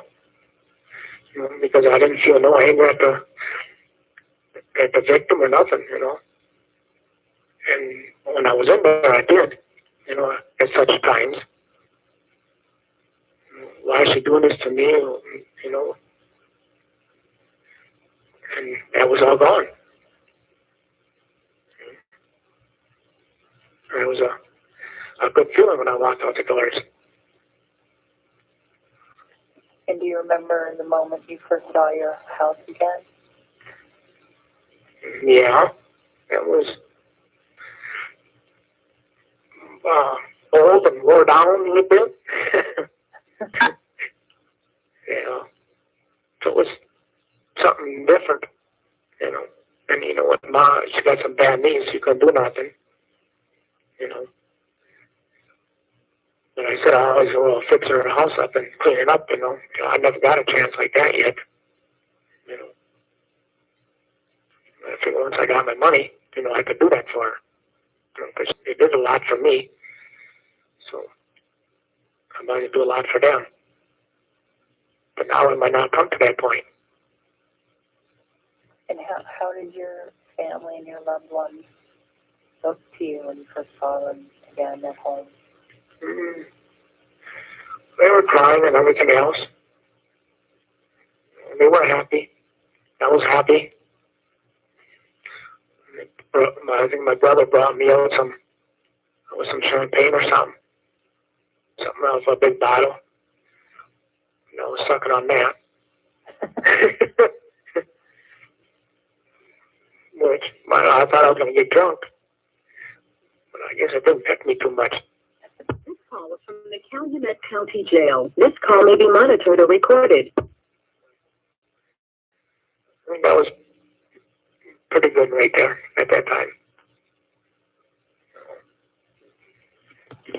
Because I didn't feel no anger at the victim or nothing, And when I was in there, I did, at such times. Why is she doing this to me? And that was all gone. And it was a good feeling when I walked out the doors. And do you remember the moment you first saw your house again? Yeah, it was old and wore down a little bit. Yeah, so it was something different, you know. And you know what, Ma, she got some bad knees. She couldn't do nothing, you know. And I said I always will fix her house up and clean it up, you know. I never got a chance like that yet, you know. I figured once I got my money, you know, I could do that for her, you know, because it did a lot for me. So I might do a lot for them. But now I might not come to that point. And how did your family and your loved ones look to you when you first saw them again at home? Mm, they were crying and everything else. They were happy. I was happy. I think my brother brought me out some champagne or something. Something out of a big bottle. You know, I was sucking on that. Which, I thought I was going to get drunk. But I guess it didn't affect me too much. This call is from the Calumet County Jail. This call may be monitored or recorded. I think that was pretty good right there at that time.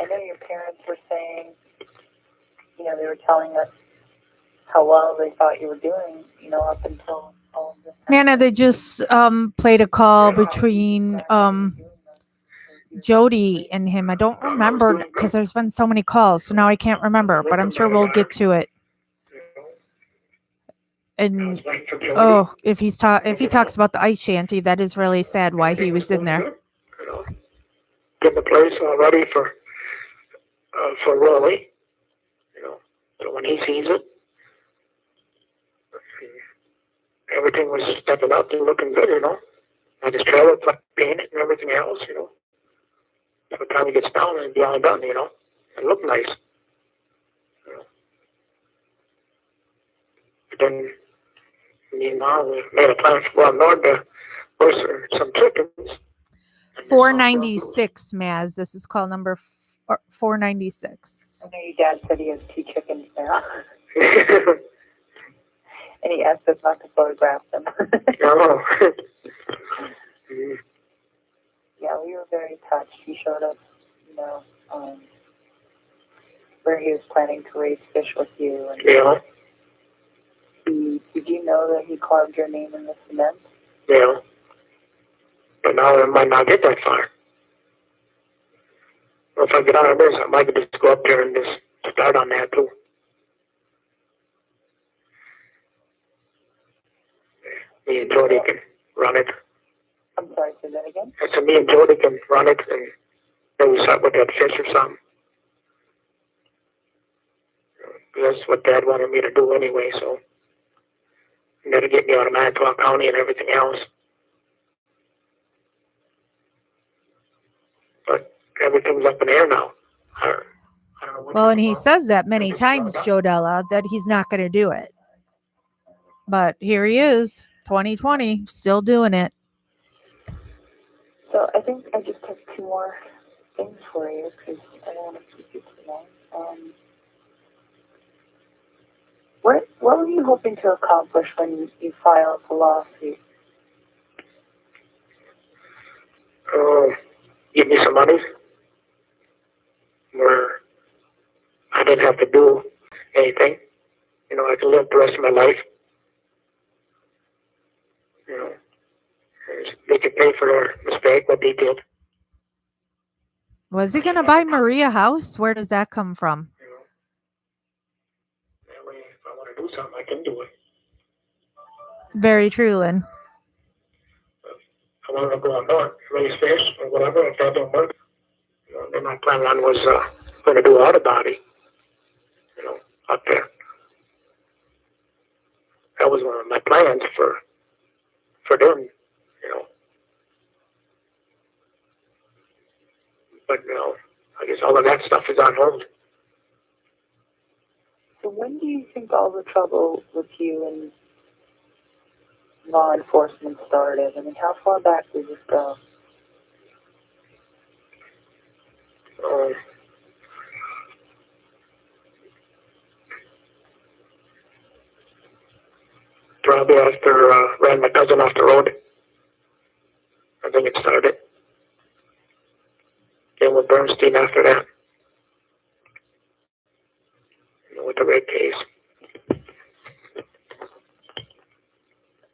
I know your parents were saying, you know, they were telling us how well they thought you were doing, you know, up until all of this. Nana, they just played a call between Jody and him. I don't remember because there's been so many calls, so now I can't remember, but I'm sure we'll get to it. And oh, if he talks about the ice shanty, that is really sad why he was in there. You know, get the place all ready for Rolly. You know, so when he sees it, everything was stepping up and looking good. You know, and his trailer painted and everything else. You know, by the time he gets down, it'll be all done. You know, and look nice. You know. But then me and Mom, we made a plan to go up north to roast some chickens. 496, Maz. This is call number 496. I know your dad said he has 2 chickens now. And he asked us not to photograph them. No. Yeah, we were very touched. He showed us, you know, where he was planning to raise fish with you. And Yeah. did you know that he carved your name in the cement? Yeah. But now I might not get that far. Well, if I get out of this, I might just go up there and just start on that too. Me and Jody can run it. I'm sorry, say that again? I said me and Jody can run it and maybe start with that fish or something. That's what Dad wanted me to do anyway, so. And that'll get me out of Manitowoc County and everything else. But everything's up in the air now. I don't know what Well, and he says that many times, Jodella, that he's not going to do it. But here he is, 2020, still doing it. So I think I just have 2 more things for you because I don't want to keep you too long. What were you hoping to accomplish when you filed the lawsuit? Give me some money where I didn't have to do anything. You know, I can live the rest of my life. You know, they could pay for their mistake, what they did. Was he going to buy Maria a house? Where does that come from? You know, that way, if I want to do something, I can do it. Very true, Lynn. I want to go on north, raise fish or whatever. If that don't work, you know, then my plan was going to do auto body. You know, up there. That was one of my plans for for them, you know. But, you know, I guess all of that stuff is on hold. So when do you think all the trouble with you and law enforcement started? I mean, how far back did this go? Um, Probably after ran my cousin off the road. I think it started. Then with Bernstein after that, you know, with the red case.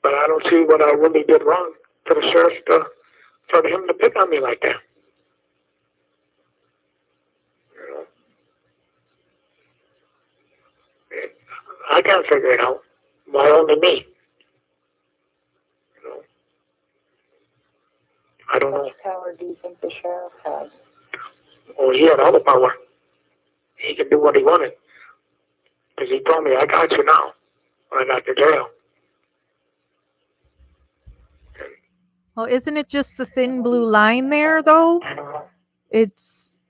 But I don't see what I really did wrong to the sheriff for him to pick on me like that. You know, I can't figure it out. Why only me? You know, I don't How know. much power do you think the sheriff has? Well, he had all the power. He could do what he wanted. Because he told me, I got you now. When I got to jail. Well, isn't it just the thin blue line there, though? I don't know. It's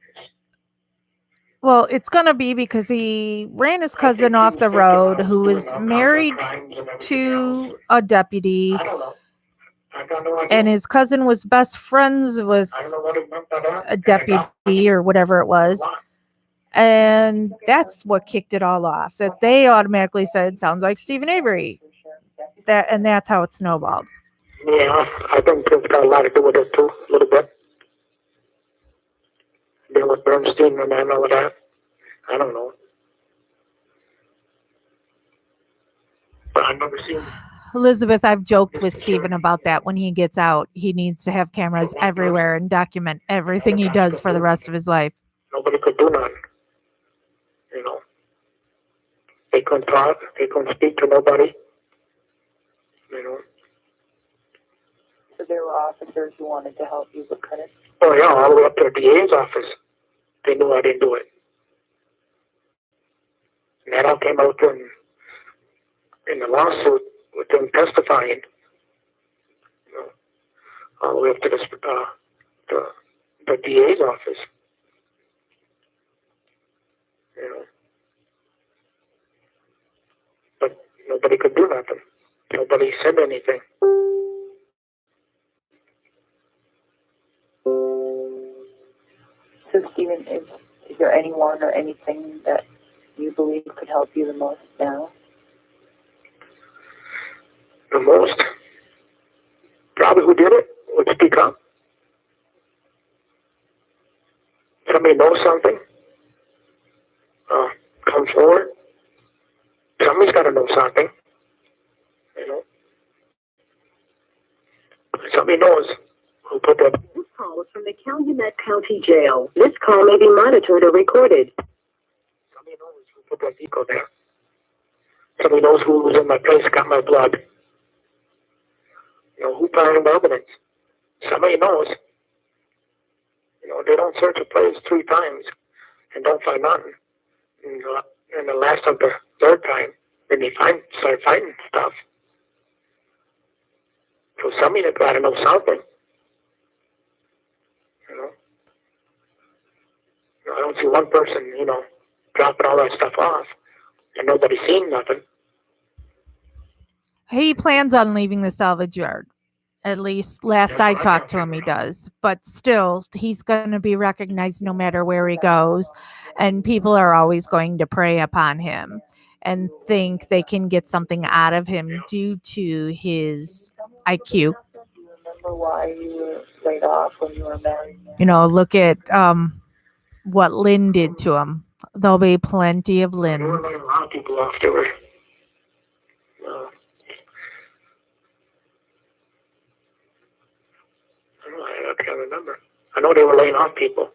going to be because he ran his I cousin think he off was the thinking road of who doing was all kinds of married crimes and everything to else. a deputy, I don't know. I got no idea. and his cousin was best friends with I don't know what he meant by that. a deputy or whatever it was. And that's what kicked it all off. That they automatically said, sounds like Stephen Avery. And that's how it snowballed. Yeah, I think it's got a lot to do with it too, a little bit. Dealing with Bernstein and all of that. I don't know. But I've never seen. Elizabeth, I've joked with Stephen about that. When he gets out, he needs to have cameras everywhere and document everything he does for the rest of his life. Nobody could do nothing. You know. They couldn't talk. They couldn't speak to nobody. You know. So there were officers who wanted to help you but couldn't? Oh yeah, all the way up to the DA's office. They knew I didn't do it. And that all came out in the lawsuit with them testifying. You know, all the way up to the DA's office. You know. But nobody could do nothing. Nobody said anything. So Stephen, is there anyone or anything that you believe could help you the most now? The most, probably who did it would speak up. Somebody knows something, come forward. Somebody's got to know something, you know. Somebody knows who put that. This call is from the Calumet County Jail. This call may be monitored or recorded. Somebody knows who put that vehicle there. Somebody knows who was in my place, got my blood. You know, who found the evidence. Somebody knows. You know, they don't search a place 3 times and don't find nothing. And the last of the 3rd time, then they start finding stuff. So somebody got to know something. You know, I don't see one person, you know, dropping all that stuff off and nobody seen nothing. He plans on leaving the salvage yard. At least last I talked to him, he does. But still, he's going to be recognized no matter where he goes. And people are always going to prey upon him and think they can get something out of him due to his IQ. Do you remember why you were laid off when you were married? You know, look at what Lynn did to him. There'll be plenty of There were Lynn's. a lot of people off. There were, I can't remember. I know they were laying off people.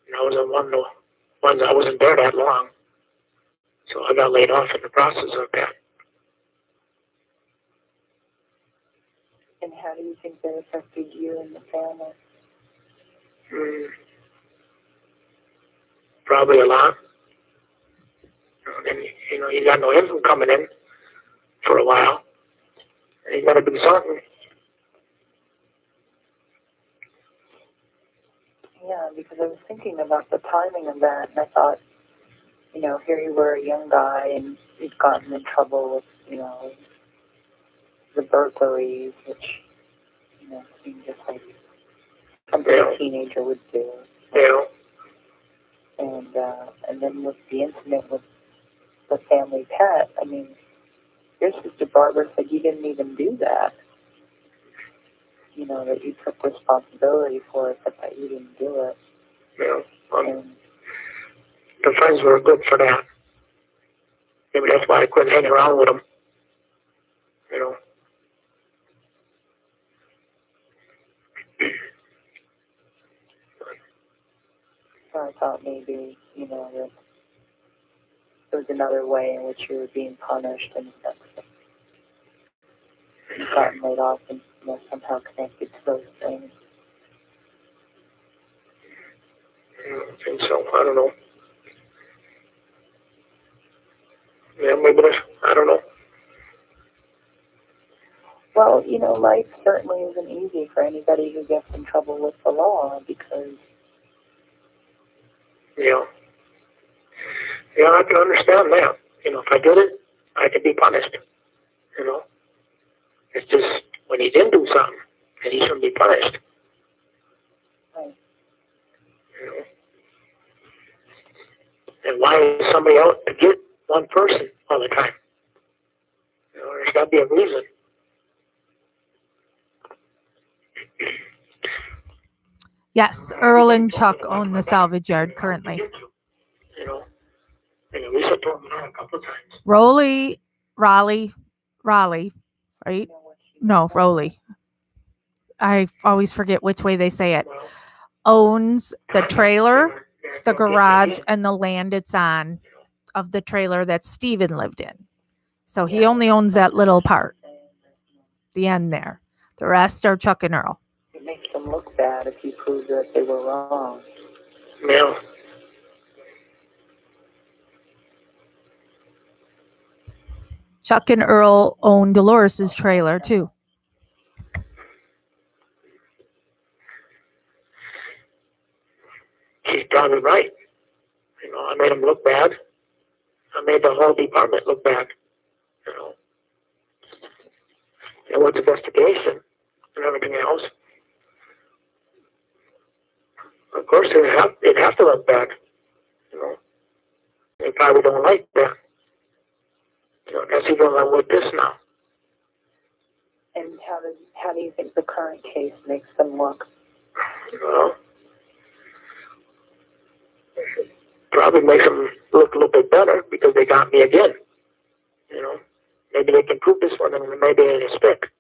And I was on one of the ones, I wasn't there that long. So I got laid off in the process of that. And how do you think that affected you and the family? Probably a lot. And, you know, you got no income coming in for a while. And you got to do something. Yeah, because I was thinking about the timing of that, and I thought, you know, here you were, a young guy, and you'd gotten in trouble with, you know, the burglaries, which, you know, seemed just like something a teenager would do. Yeah. And then with the incident with the family pet, I mean, your sister Barbara said you didn't even do that. You know, that you took responsibility for it, but that you didn't do it. Yeah. And The friends were good for that. Maybe that's why I quit hanging around with them. You know. so I thought maybe, you know, that there was another way in which you were being punished, and that you gotten laid off and, you know, somehow connected to those things. I think so. I don't know. Yeah, maybe that's, I don't know. Well, you know, life certainly isn't easy for anybody who gets in trouble with the law because... Yeah. Yeah, I can understand that. You know, if I did it, I could be punished. You know. It's just when he didn't do something, then he shouldn't be punished. Right. You know. And why is somebody out to get one person all the time? You know, there's got to be a reason. Yes, Earl and Chuck own the salvage yard currently. You know, and Lisa told me that a couple of times. Raleigh, right? No, Raleigh. I always forget which way they say it. Well, Owns the trailer, the garage, and the land it's on of the trailer that Stephen lived in. So he only owns that little part, the end there. The rest are Chuck and Earl. It makes them look bad if you prove that they were wrong. Yeah. Chuck and Earl own Dolores's trailer too. She's probably right. You know, I made him look bad. I made the whole department look bad. You know. There was investigation and everything else. Of course, it'd have to look bad. You know. They probably don't like that. You know, that's even like with this now. And how do you think the current case makes them look? Well, probably makes them look a little bit better because they got me again. You know, maybe they can prove this one and maybe they stick.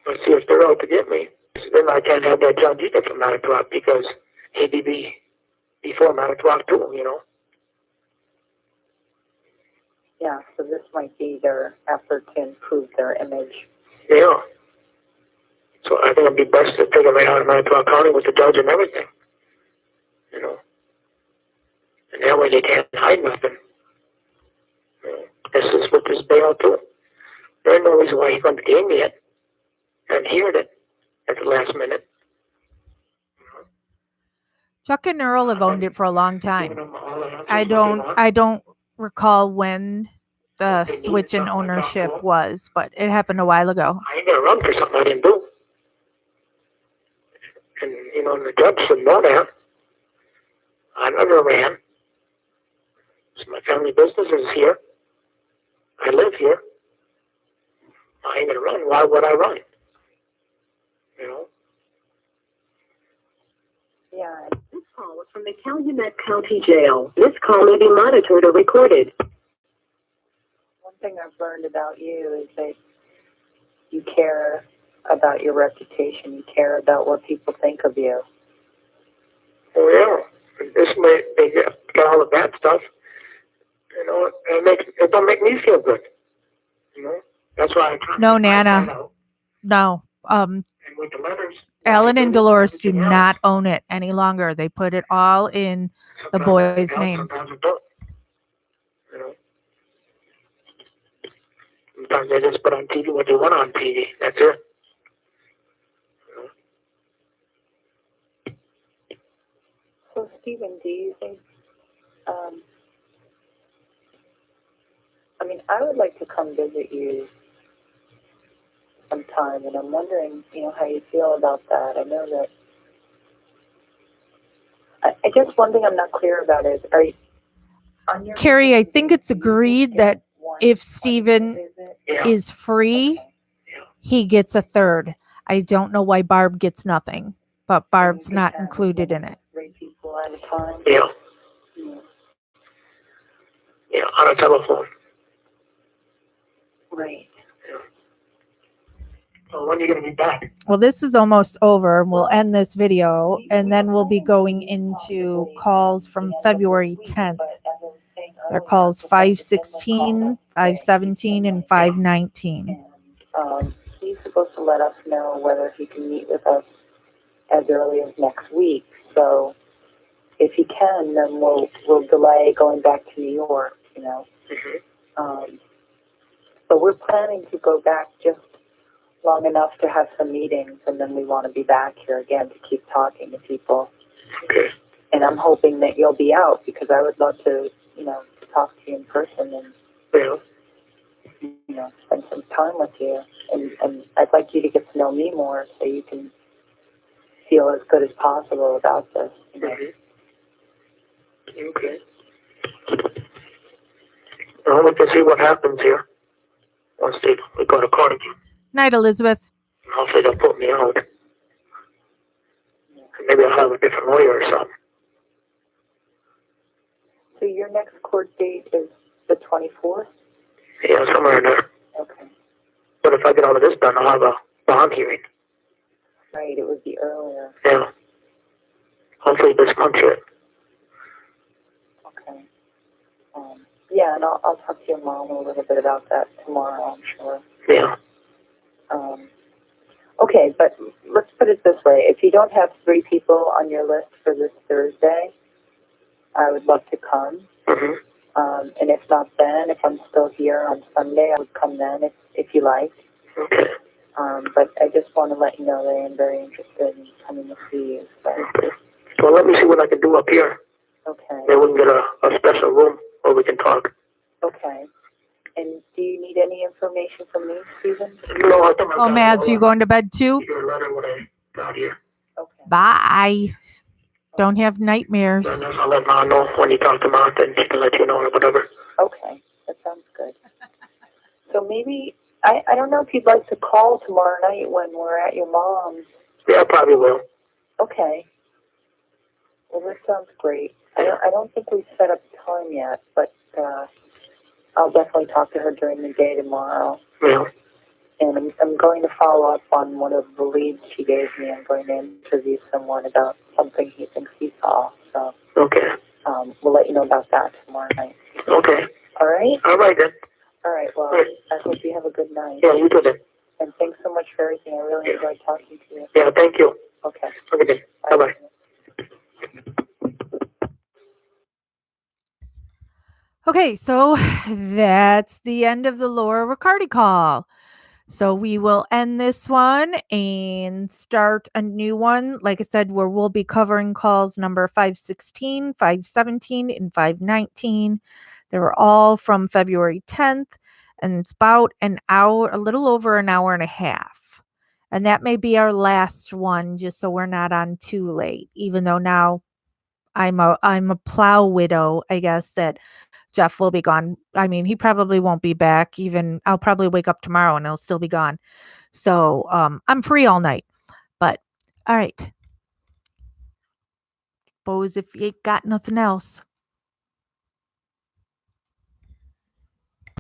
Let's see if they're out to get me. Then I can't have that judge either from 9 o'clock because he'd be before 9 o'clock too, you know. Yeah, so this might be their effort to improve their image. Yeah. So I think it'd be best to take him right out of 9 o'clock county with the judge and everything. You know. And that way they can't hide nothing. You know. This is with this bail too. There's no reason why he couldn't game me it and heard it at the last minute. Chuck and Earl have owned it for a long time. I don't recall when the switch in ownership was, but it happened a while ago. I ain't gonna run for something I didn't do. And, you know, the judge should know that. I never ran. So my family business is here. I live here. I ain't gonna run. Why would I run? You know? Yeah. This call was from the Calumet County Jail. This call may be monitored or recorded. One thing I've learned about you is that you care about your reputation. You care about what people think of you. Oh, yeah. This may, they got all the bad stuff. You know, it don't make me feel good. You know? That's why I try No, to find that Nana. out. No. And with the letters, Alan and Dolores do not own it any longer. They put it all in the boys' names. Sometimes it don't. You know? sometimes they just put on TV what they want on TV. That's it. So, Stephen, do you think, I mean, I would like to come visit you sometime, and I'm wondering, how you feel about that. I know that, I guess one thing I'm not clear about is, are you, on your Carrie, I think it's do you just agreed get that one if 20-minute Stephen visit? Yeah. is free, Yeah. he gets a third. I don't know why Barb gets nothing, but And you Barb's can not have included in it. 3 people at a time? Yeah. Yeah. Yeah. On a telephone. Right. Well, when are you gonna be back? Well, this is almost over. We'll Well, end this video, We and then were we'll be planning to going meet into possibly, calls the from end of February this week, 10th. but as I was saying They're earlier, calls Professor Tim was 516, calling 517, and 519. and he's supposed to let us know whether he can meet with us as early as next week. So if he can, then we'll delay going back to New York. So we're planning to go back just long enough to have some meetings, and then we want to be back here again to keep talking to people. Okay. And I'm hoping that you'll be out, because I would love to, talk to you in person and, Yeah. spend some time with you. And I'd like you to get to know me more so you can feel as good as possible about this. Okay. I'll wait to see what happens here once we go to court again. Night, Elizabeth. Hopefully they'll put me out. Maybe I'll have a different lawyer or something. So your next court date is the 24th? Yeah, somewhere in there. Okay. But if I get all of this done, I'll have a bond hearing. Right, it would be earlier. Yeah. Hopefully this month yet. Okay. Yeah, and I'll talk to your mom a little bit about that tomorrow, I'm sure. Yeah. Okay, but let's put it this way. If you don't have 3 people on your list for this Thursday, I would love to come. Mm-hmm. And if not then, if I'm still here on Sunday, I would come then if you like. Okay. But I just want to let you know that I am very interested in coming to see you. So. Okay. Well, let me see what I can do up here. Okay. Maybe we can get a special room where we can talk. Okay. And do you need any information from me, Stephen? No, I think I Oh, got Mads, you going to bed too? your letter when I got here. Okay. Bye. Don't have nightmares. And then I'll let Ma know when you talk to Ma, then she can let you know or whatever. Okay. That sounds good. So maybe, I don't know if you'd like to call tomorrow night when we're at your mom's. Yeah, I probably will. Okay. Well, that sounds great. I don't think we've set up time yet, but I'll definitely talk to her during the day tomorrow. Yeah. And I'm going to follow up on one of the leads she gave me. I'm going to interview someone about something he thinks he saw. So Okay. we'll let you know about that tomorrow night. Okay. All right? All right then. All right. Well, All right. I hope you have a good night. Yeah, you too then. And thanks so much for everything. I really enjoyed talking to you. Yeah, thank you. Okay. Okay then. Bye-bye. Okay, so that's the end of the Laura Riccardi call. So we will end this one and start a new one. Like I said, where we'll be covering calls number 516, 517, and 519. They were all from February 10th, and it's about an hour, a little over an hour and a half. And that may be our last one, just so we're not on too late, even though now I'm a plow widow, I guess, that Jeff will be gone. I mean, he probably won't be back. Even I'll probably wake up tomorrow and he'll still be gone. So I'm free all night. But all right. Suppose if you ain't got nothing else.